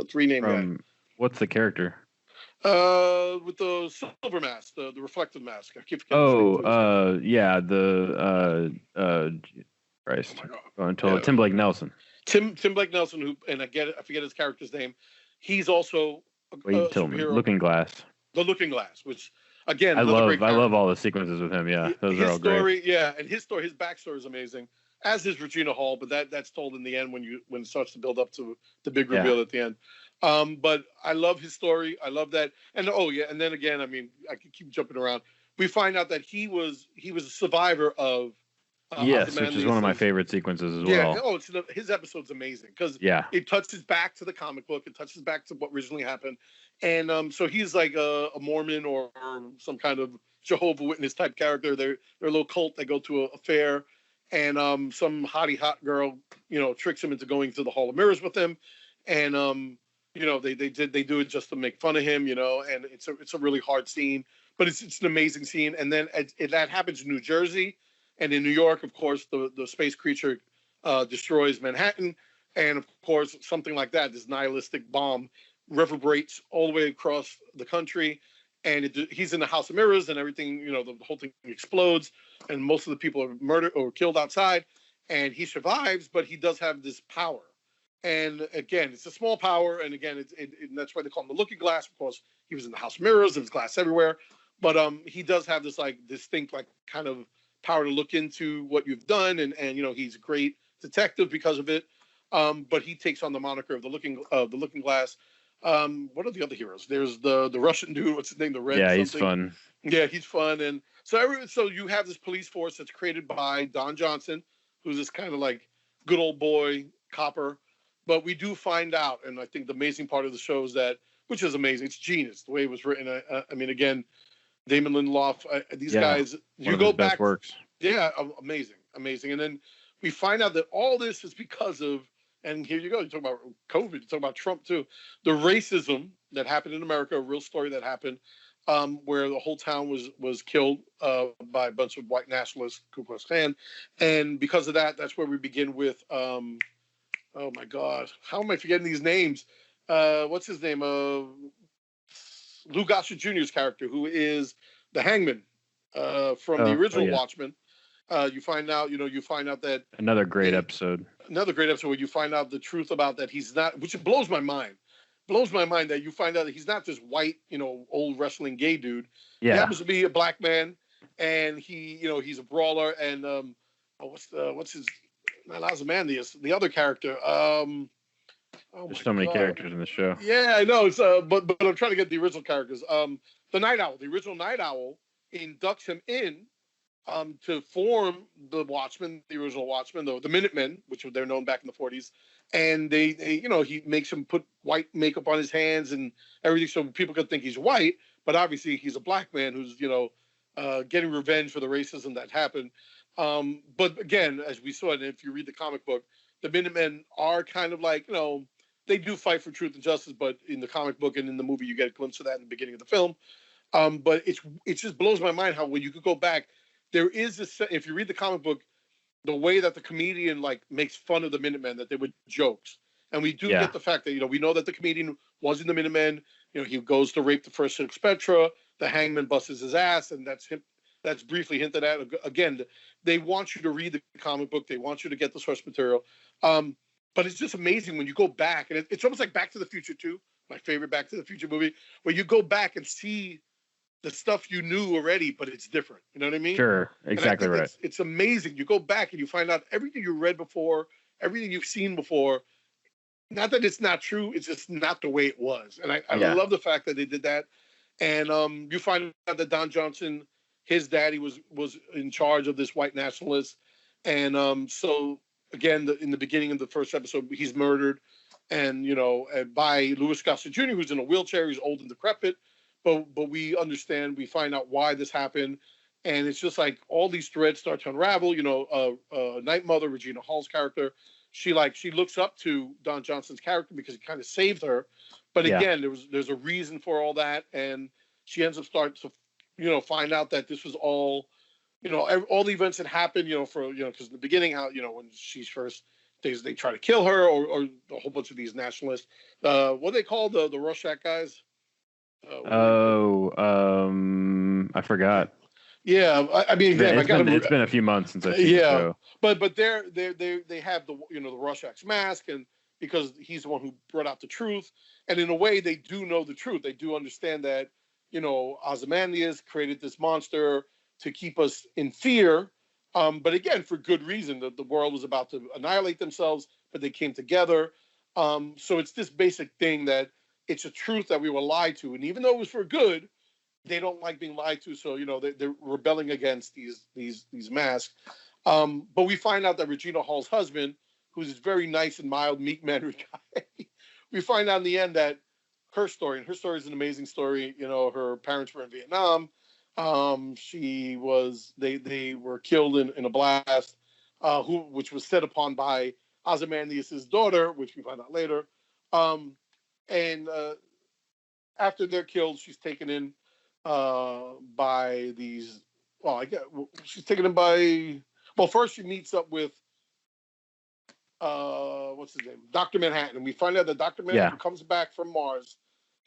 three-name guy. What's the character? With the silver mask, the reflective mask. I keep forgetting. Christ. Oh Tim Blake Nelson. Tim Blake Nelson, who, and I forget his character's name. He's also Wade Tillman. Looking Glass. The Looking Glass, which again, I love all the sequences with him. Yeah, those are all great. Yeah, and his backstory is amazing, as is Regina Hall. But that's told in the end when it starts to build up to the big reveal at the end. But I love his story. I love that. And and then again, I mean, I could keep jumping around. we find out that he was a survivor of yes, which is one of my favorite sequences as well. Yeah, oh, his episode's amazing because yeah, it touches back to the comic book. It touches back to what originally happened, and so he's like a Mormon or some kind of Jehovah Witness type character. They're a little cult. They go to a fair, and some hottie hot girl, tricks him into going to the Hall of Mirrors with him, and they do it just to make fun of him, and it's a really hard scene, but it's an amazing scene. And then that happens in New Jersey. And in New York, of course, the space creature destroys Manhattan. And, of course, something like that, this nihilistic bomb, reverberates all the way across the country. And he's in the House of Mirrors and everything, the whole thing explodes. And most of the people are murdered or killed outside. And he survives, but he does have this power. And, again, it's a small power. And, again, and that's why they call him the Looking Glass. Of course, he was in the House of Mirrors. There's glass everywhere. But he does have this, distinct, kind of power to look into what you've done, and he's a great detective because of it. But he takes on the moniker of the Looking Glass. What are the other heroes? There's the Russian dude. What's his name? The Red. Yeah, something. He's fun. Yeah, he's fun, and so you have this police force that's created by Don Johnson, who's this kind of good old boy copper. But we do find out, and I think the amazing part of the show is that, which is amazing, it's genius the way it was written. I mean, again, Damon Lindelof, these guys, you go back. Works. Yeah, amazing. And then we find out that all this is because of, and here you go, you talk about COVID, you talk about Trump too, the racism that happened in America, a real story that happened, where the whole town was killed by a bunch of white nationalists, Ku Klux Klan, and because of that, that's where we begin with, oh my God, how am I forgetting these names? What's his name? Lou Gossett Jr.'s character, who is the Hangman from the original Watchmen. You find out that another great episode where you find out the truth about that he's not, which blows my mind. Blows my mind that you find out that he's not this white, old wrestling gay dude. Yeah. He happens to be a black man, and he's a brawler. And what's his? Not Ozymandias, the other character. There's so many characters in the show. Yeah, I know. It's but I'm trying to get the original characters. The Night Owl, the original Night Owl, inducts him in to form the Watchmen, the original Watchmen, the Minutemen, which they're known back in the 40s. And they he makes him put white makeup on his hands and everything so people could think he's white, but obviously he's a black man who's getting revenge for the racism that happened. But again, as we saw, and if you read the comic book, the Minutemen are kind of they do fight for truth and justice, but in the comic book and in the movie, you get a glimpse of that in the beginning of the film. But it just blows my mind how when you could go back, there is this. If you read the comic book, the way that the comedian makes fun of the Minutemen, that they were jokes, and we do get the fact that we know that the comedian was in the Minutemen. He goes to rape the first Spectra. The Hangman busts his ass, and that's him. That's briefly hinted at. Again, they want you to read the comic book. They want you to get the source material. But it's just amazing when you go back, and it's almost like Back to the Future 2, my favorite Back to the Future movie, where you go back and see the stuff you knew already, but it's different. You know what I mean? Sure, exactly right. It's amazing. You go back and you find out everything you read before, everything you've seen before. Not that it's not true, it's just not the way it was. And I love the fact that they did that. And you find out that Don Johnson, his daddy was in charge of this white nationalist. And so, again, in the beginning of the first episode, he's murdered. And, by Louis Gossett Jr., who's in a wheelchair, he's old and decrepit. But we understand, we find out why this happened. And it's just all these threads start to unravel. Night Mother, Regina Hall's character, she looks up to Don Johnson's character because he kind of saved her. But again, there's a reason for all that. And she ends up starting to, find out that this was all, all the events that happened, because in the beginning, how, when she's first, they try to kill her or a whole bunch of these nationalists. What do they call the Rorschach guys? I forgot. Yeah, I mean, it's been a few months since I've seen the show. But they have the the Rorschach's mask, and because he's the one who brought out the truth, and in a way they do know the truth. They do understand that Ozymandias created this monster to keep us in fear, but again for good reason. The world was about to annihilate themselves, but they came together. So it's this basic thing that it's a truth that we were lied to, and even though it was for good, they don't like being lied to, so they're rebelling against these masks. But we find out that Regina Hall's husband, who's this very nice and mild, meek-mannered guy, we find out in the end that her story is an amazing story. Her parents were in Vietnam. They were killed in a blast, which was set upon by Ozymandias' daughter, which we find out later. And after they're killed, she's taken in by these. Well, she's taken in by. Well, first she meets up with what's his name, Dr. Manhattan, and we find out that Dr. Manhattan comes back from Mars,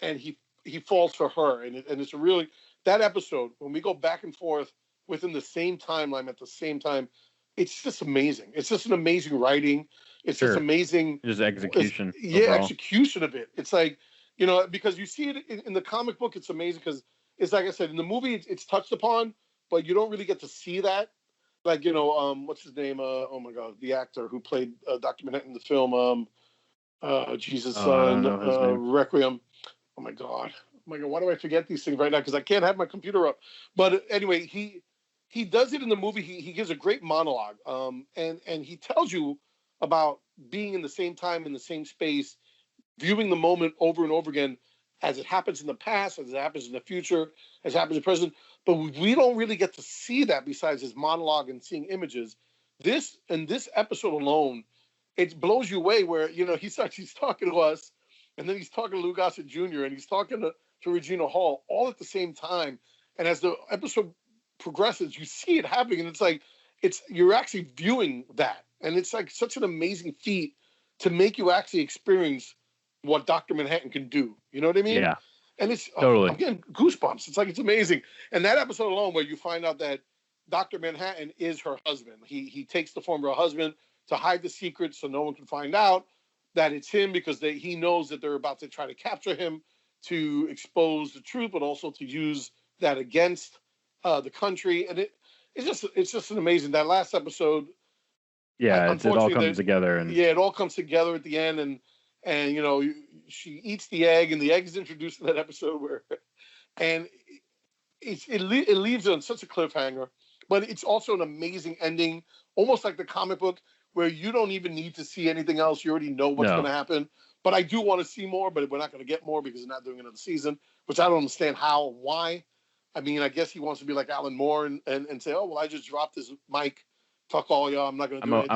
and he falls for her, and it's a really that episode when we go back and forth within the same timeline at the same time. It's just amazing. It's just an amazing writing. It's just amazing. Just execution. Execution of it. It's like, because you see it in the comic book, it's amazing because it's like I said, in the movie, it's touched upon, but you don't really get to see that. Like, what's his name? Oh my God, the actor who played Dr. Manhattan in the film, Jesus' Son, Requiem. Oh my God, why do I forget these things right now? Because I can't have my computer up. But anyway, he does it in the movie. He gives a great monologue, and he tells you about being in the same time, in the same space, viewing the moment over and over again as it happens in the past, as it happens in the future, as it happens in the present. But we don't really get to see that besides his monologue and seeing images. This episode alone, it blows you away where, he's talking to us, and then he's talking to Lou Gossett Jr., and he's talking to Regina Hall all at the same time. And as the episode progresses, you see it happening, and it's like you're actually viewing that. And it's like such an amazing feat to make you actually experience what Dr. Manhattan can do. You know what I mean? Yeah. And it's totally again goosebumps. It's like it's amazing. And that episode alone, where you find out that Dr. Manhattan is her husband. He takes the form of her husband to hide the secret so no one can find out that it's him, because he knows that they're about to try to capture him to expose the truth, but also to use that against the country. And it's just an amazing, that last episode. Yeah, it all comes together, and it all comes together at the end, and she eats the egg, and the egg is introduced in that episode and it leaves it on such a cliffhanger, but it's also an amazing ending, almost like the comic book, where you don't even need to see anything else. You already know what's going to happen. But I do want to see more, but we're not going to get more because they're not doing another season, which I don't understand how, why. I mean, I guess he wants to be like Alan Moore and say, oh, well, I just dropped this mic. Fuck all y'all. I'm not going to do it.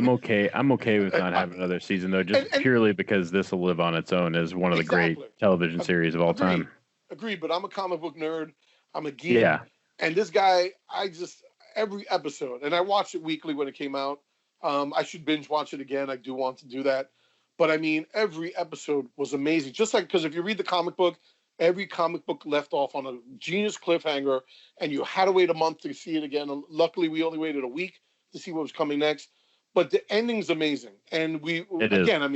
I'm okay with not having another season, though, just purely because this will live on its own as one of the great television series of all time. Agreed, but I'm a comic book nerd. I'm a geek. Yeah. And this guy, every episode, and I watched it weekly when it came out. I should binge watch it again. I do want to do that. But I mean, every episode was amazing. Just like, because if you read the comic book, every comic book left off on a genius cliffhanger, and you had to wait a month to see it again. And luckily, we only waited a week to see what was coming next. But the ending's amazing. And I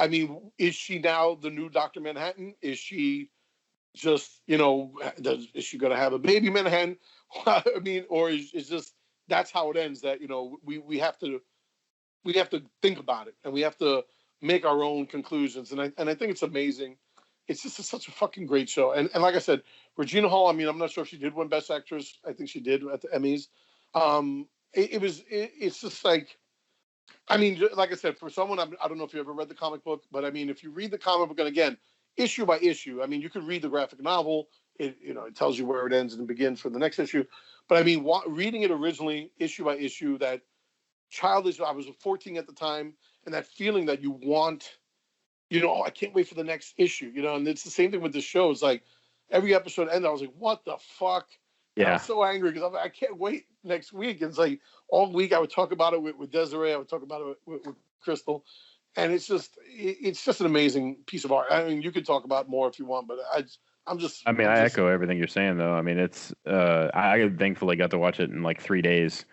mean, is she now the new Dr. Manhattan? Is she just, is she going to have a baby Manhattan? I mean, or is just, that's how it ends, that, we have to think about it, and we have to make our own conclusions. And I think it's amazing. It's just such a fucking great show. And like I said, Regina Hall, I mean, I'm not sure if she did win Best Actress. I think she did at the Emmys. It's just like, I mean, like I said, for someone, I don't know if you ever read the comic book, but I mean, if you read the comic book, and again, issue by issue, I mean, you could read the graphic novel. It tells you where it ends and begins for the next issue. But I mean, reading it originally, issue by issue, that childish, I was 14 at the time, and that feeling that you want, I can't wait for the next issue, and it's the same thing with this show. It's like every episode ended, I was like, what the fuck? Yeah. I was so angry because I can't wait next week. And it's like all week I would talk about it with Desiree. I would talk about it with Crystal. And it's just an amazing piece of art. I mean, you could talk about more if you want, but I echo everything you're saying, though. I mean, it's I thankfully got to watch it in like 3 days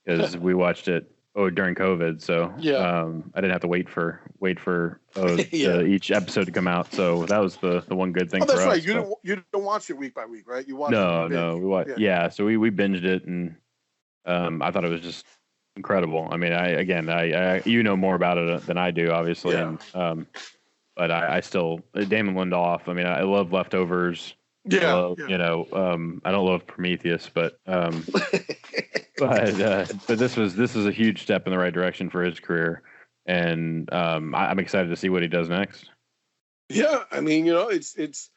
because we watched it during COVID. So I didn't have to wait for each episode to come out. So that was the one good thing. Oh, that's for right. us. You don't watch it week by week, right? You watch No, we watched. Yeah, so we binged it, and I thought it was just incredible. I mean, I you know more about it than I do, obviously, and but I still, Damon Lindelof. I mean, I love Leftovers. Yeah, Although, yeah. you know, I don't love Prometheus, but this was a huge step in the right direction for his career, and I'm excited to see what he does next. Yeah, I mean, you know, it's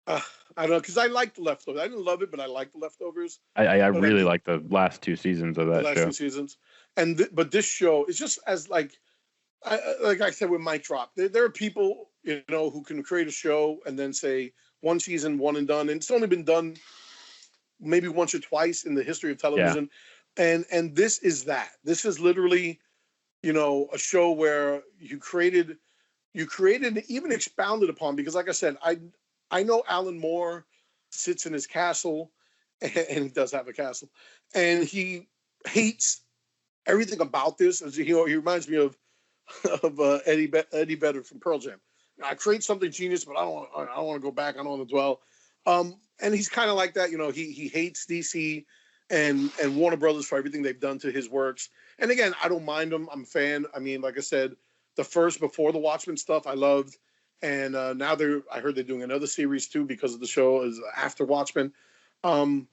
I don't know, because I liked The Leftovers. I didn't love it, but I liked The Leftovers. I But I really mean, like the last two seasons of the that last two show. seasons, and but this show is just as like I said with Mike Drop. There are people, you know, who can create a show and then say one season, one and done, and it's only been done maybe once or twice in the history of Yeah, television, and this is that. This is literally, you know, a show where you created and even expounded upon, because like I said, I know Alan Moore sits in his castle, and he does have a castle, and he hates everything about this. As you know, he reminds me of Eddie Vedder from Pearl Jam. I create something genius, but I don't want to go back. I don't want to dwell. And he's kind of like that. You know, he hates DC and Warner Brothers for everything they've done to his works. And again, I don't mind them. I'm a fan. I mean, like I said, the first before the Watchmen stuff I loved, and now I heard they're doing another series too because of the show is after Watchmen. Um,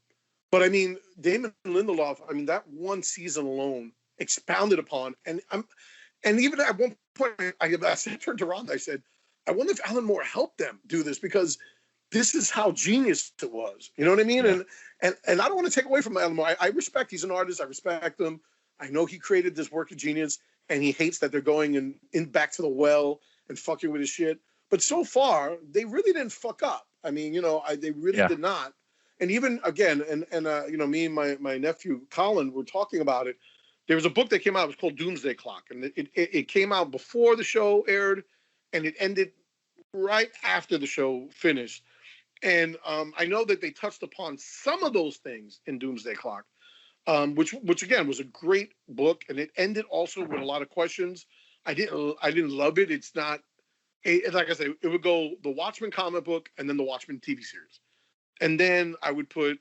but I mean, Damon Lindelof. I mean, that one season alone expounded upon, and even at one point, I said to Rhonda, I said, I wonder if Alan Moore helped them do this, because this is how genius it was. You know what I mean? yeah, And I don't want to take away from Alan Moore. I respect he's an artist. I respect him. I know he created this work of genius, and he hates that they're going in back to the well and fucking with his shit. But so far, they really didn't fuck up. I mean, you know, they really yeah. did not. And even again, and you know, me and my nephew Colin were talking about it. There was a book that came out. It was called Doomsday Clock, and it came out before the show aired, and it ended right after the show finished. And I know that they touched upon some of those things in Doomsday Clock, which again was a great book, and it ended also with a lot of questions. I didn't love it. It's not like I said. It would go the Watchmen comic book and then the Watchmen TV series, and then I would put,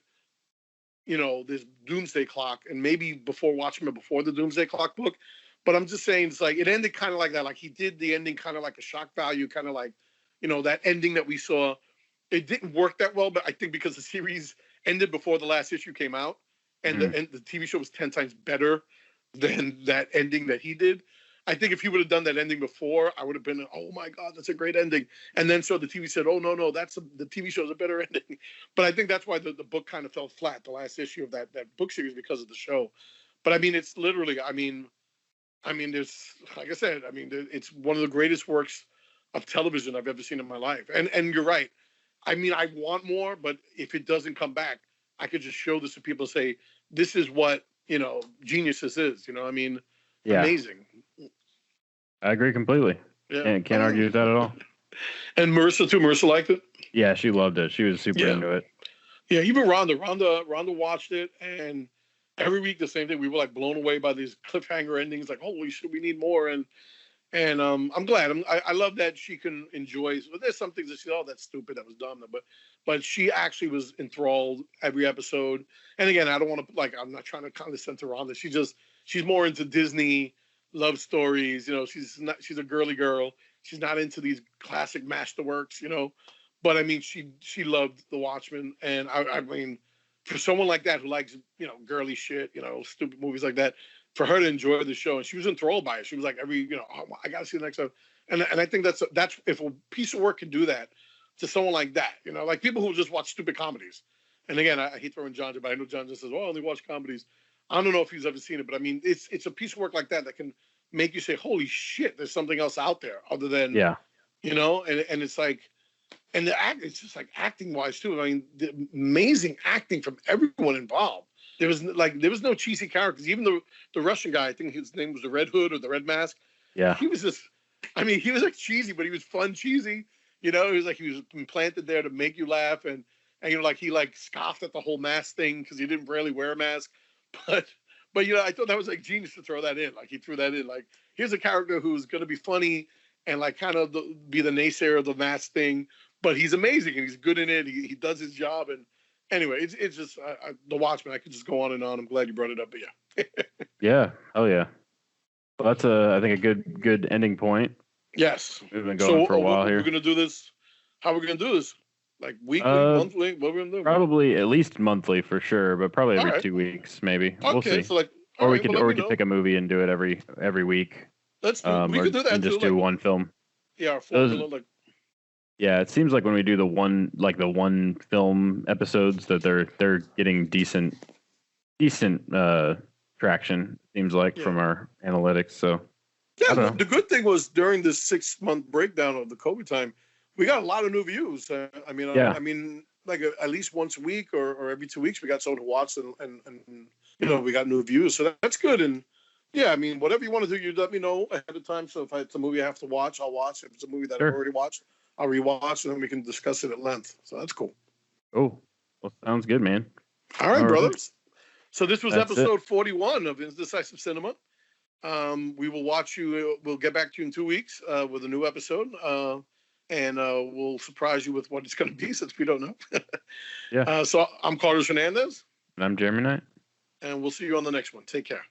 you know, this Doomsday Clock, and maybe before Watchmen, before the Doomsday Clock book. But I'm just saying, it's like it ended kind of like that. Like he did the ending kind of like a shock value, kind of like, you know, that ending that we saw. It didn't work that well, but I think because the series ended before the last issue came out, and Mhm. the TV show was 10 times better than that ending that he did. I think if he would have done that ending before, I would have been, oh my God, that's a great ending. And then so the TV said, oh no, the TV show's a better ending. But I think that's why the book kind of fell flat, the last issue of that book series, because of the show. But I mean, it's literally, I mean, there's, like I said, I mean, it's one of the greatest works of television I've ever seen in my life. And you're right. I mean, I want more, but if it doesn't come back, I could just show this to people and say, this is what, you know, genius this is. You know, I mean, Yeah, amazing. I agree completely. Yeah. Can't argue with that at all. And Marissa too. Marissa liked it. Yeah, she loved it. She was super Yeah. into it. Yeah. Even Rhonda watched it, and every week the same thing. We were like blown away by these cliffhanger endings. Like, holy shit, we need more. And I'm glad. I love that she can enjoy. But there's some things that she, oh, that's stupid, that was dumb. But she actually was enthralled every episode. And again, I don't want to, like, I'm not trying to condescend to Rhonda. She's more into Disney love stories. You know, she's a girly girl. She's not into these classic masterworks. You know, but I mean, she loved The Watchmen, and I mean, for someone like that who likes, you know, girly shit, you know, stupid movies like that, for her to enjoy the show, and she was enthralled by it. She was like, every, you know, oh, I got to see the next episode. And I think that's if a piece of work can do that to someone like that, you know, like people who just watch stupid comedies. And again, I hate throwing John, but I know John just says, "Oh, I only watch comedies." I don't know if he's ever seen it, but I mean, it's a piece of work like that that can make you say, "Holy shit, there's something else out there other than," Yeah, you know, and it's like, and the act, it's just like acting wise too. I mean, the amazing acting from everyone involved. There was no cheesy characters. Even the Russian guy, I think his name was the Red Hood or the Red Mask. yeah, He was just, I mean, he was like cheesy, but he was fun cheesy. You know, he was like he was implanted there to make you laugh, and you know, like he like scoffed at the whole mask thing because he didn't really wear a mask. But but you know, I thought that was like genius to throw that in. Like he threw that in. Like here's a character who's going to be funny and like kind of be the naysayer of the mask thing, but he's amazing and he's good in it. He does his job. And anyway, it's just the Watchmen. I could just go on and on. I'm glad you brought it up, but yeah. yeah. Oh yeah. Well, that's I think a good ending point. Yes. We've been going for a while here. We're gonna do this. How are we gonna do this? Like weekly, monthly? What are we gonna do? Probably at least monthly for sure, but probably every All right. 2 weeks maybe. Okay, We'll see. so like, Or we right, could well, or let we me could know. pick a movie and do it every week. Let's do. We could do that and too. just do like, one film. yeah, our formula. Like, Yeah, it seems like when we do the one film episodes that they're getting decent traction. Seems like from our analytics. So yeah, the good thing was during this 6-month breakdown of the COVID time, we got a lot of new views. I mean, like at least once a week or every 2 weeks, we got someone to watch and we got new views. So that's good. And yeah, I mean, whatever you want to do, you let me know ahead of time. So if it's a movie I have to watch, I'll watch. If it's a movie that I've already watched, I'll rewatch, and then we can discuss it at length. So that's cool. Oh, well, sounds good, man. All right, brothers. So this was episode 41 of Indecisive Cinema. We will watch you. We'll get back to you in 2 weeks with a new episode, and we'll surprise you with what it's going to be since we don't know. Yeah. So I'm Carlos Hernandez. And I'm Jeremy Knight. And we'll see you on the next one. Take care.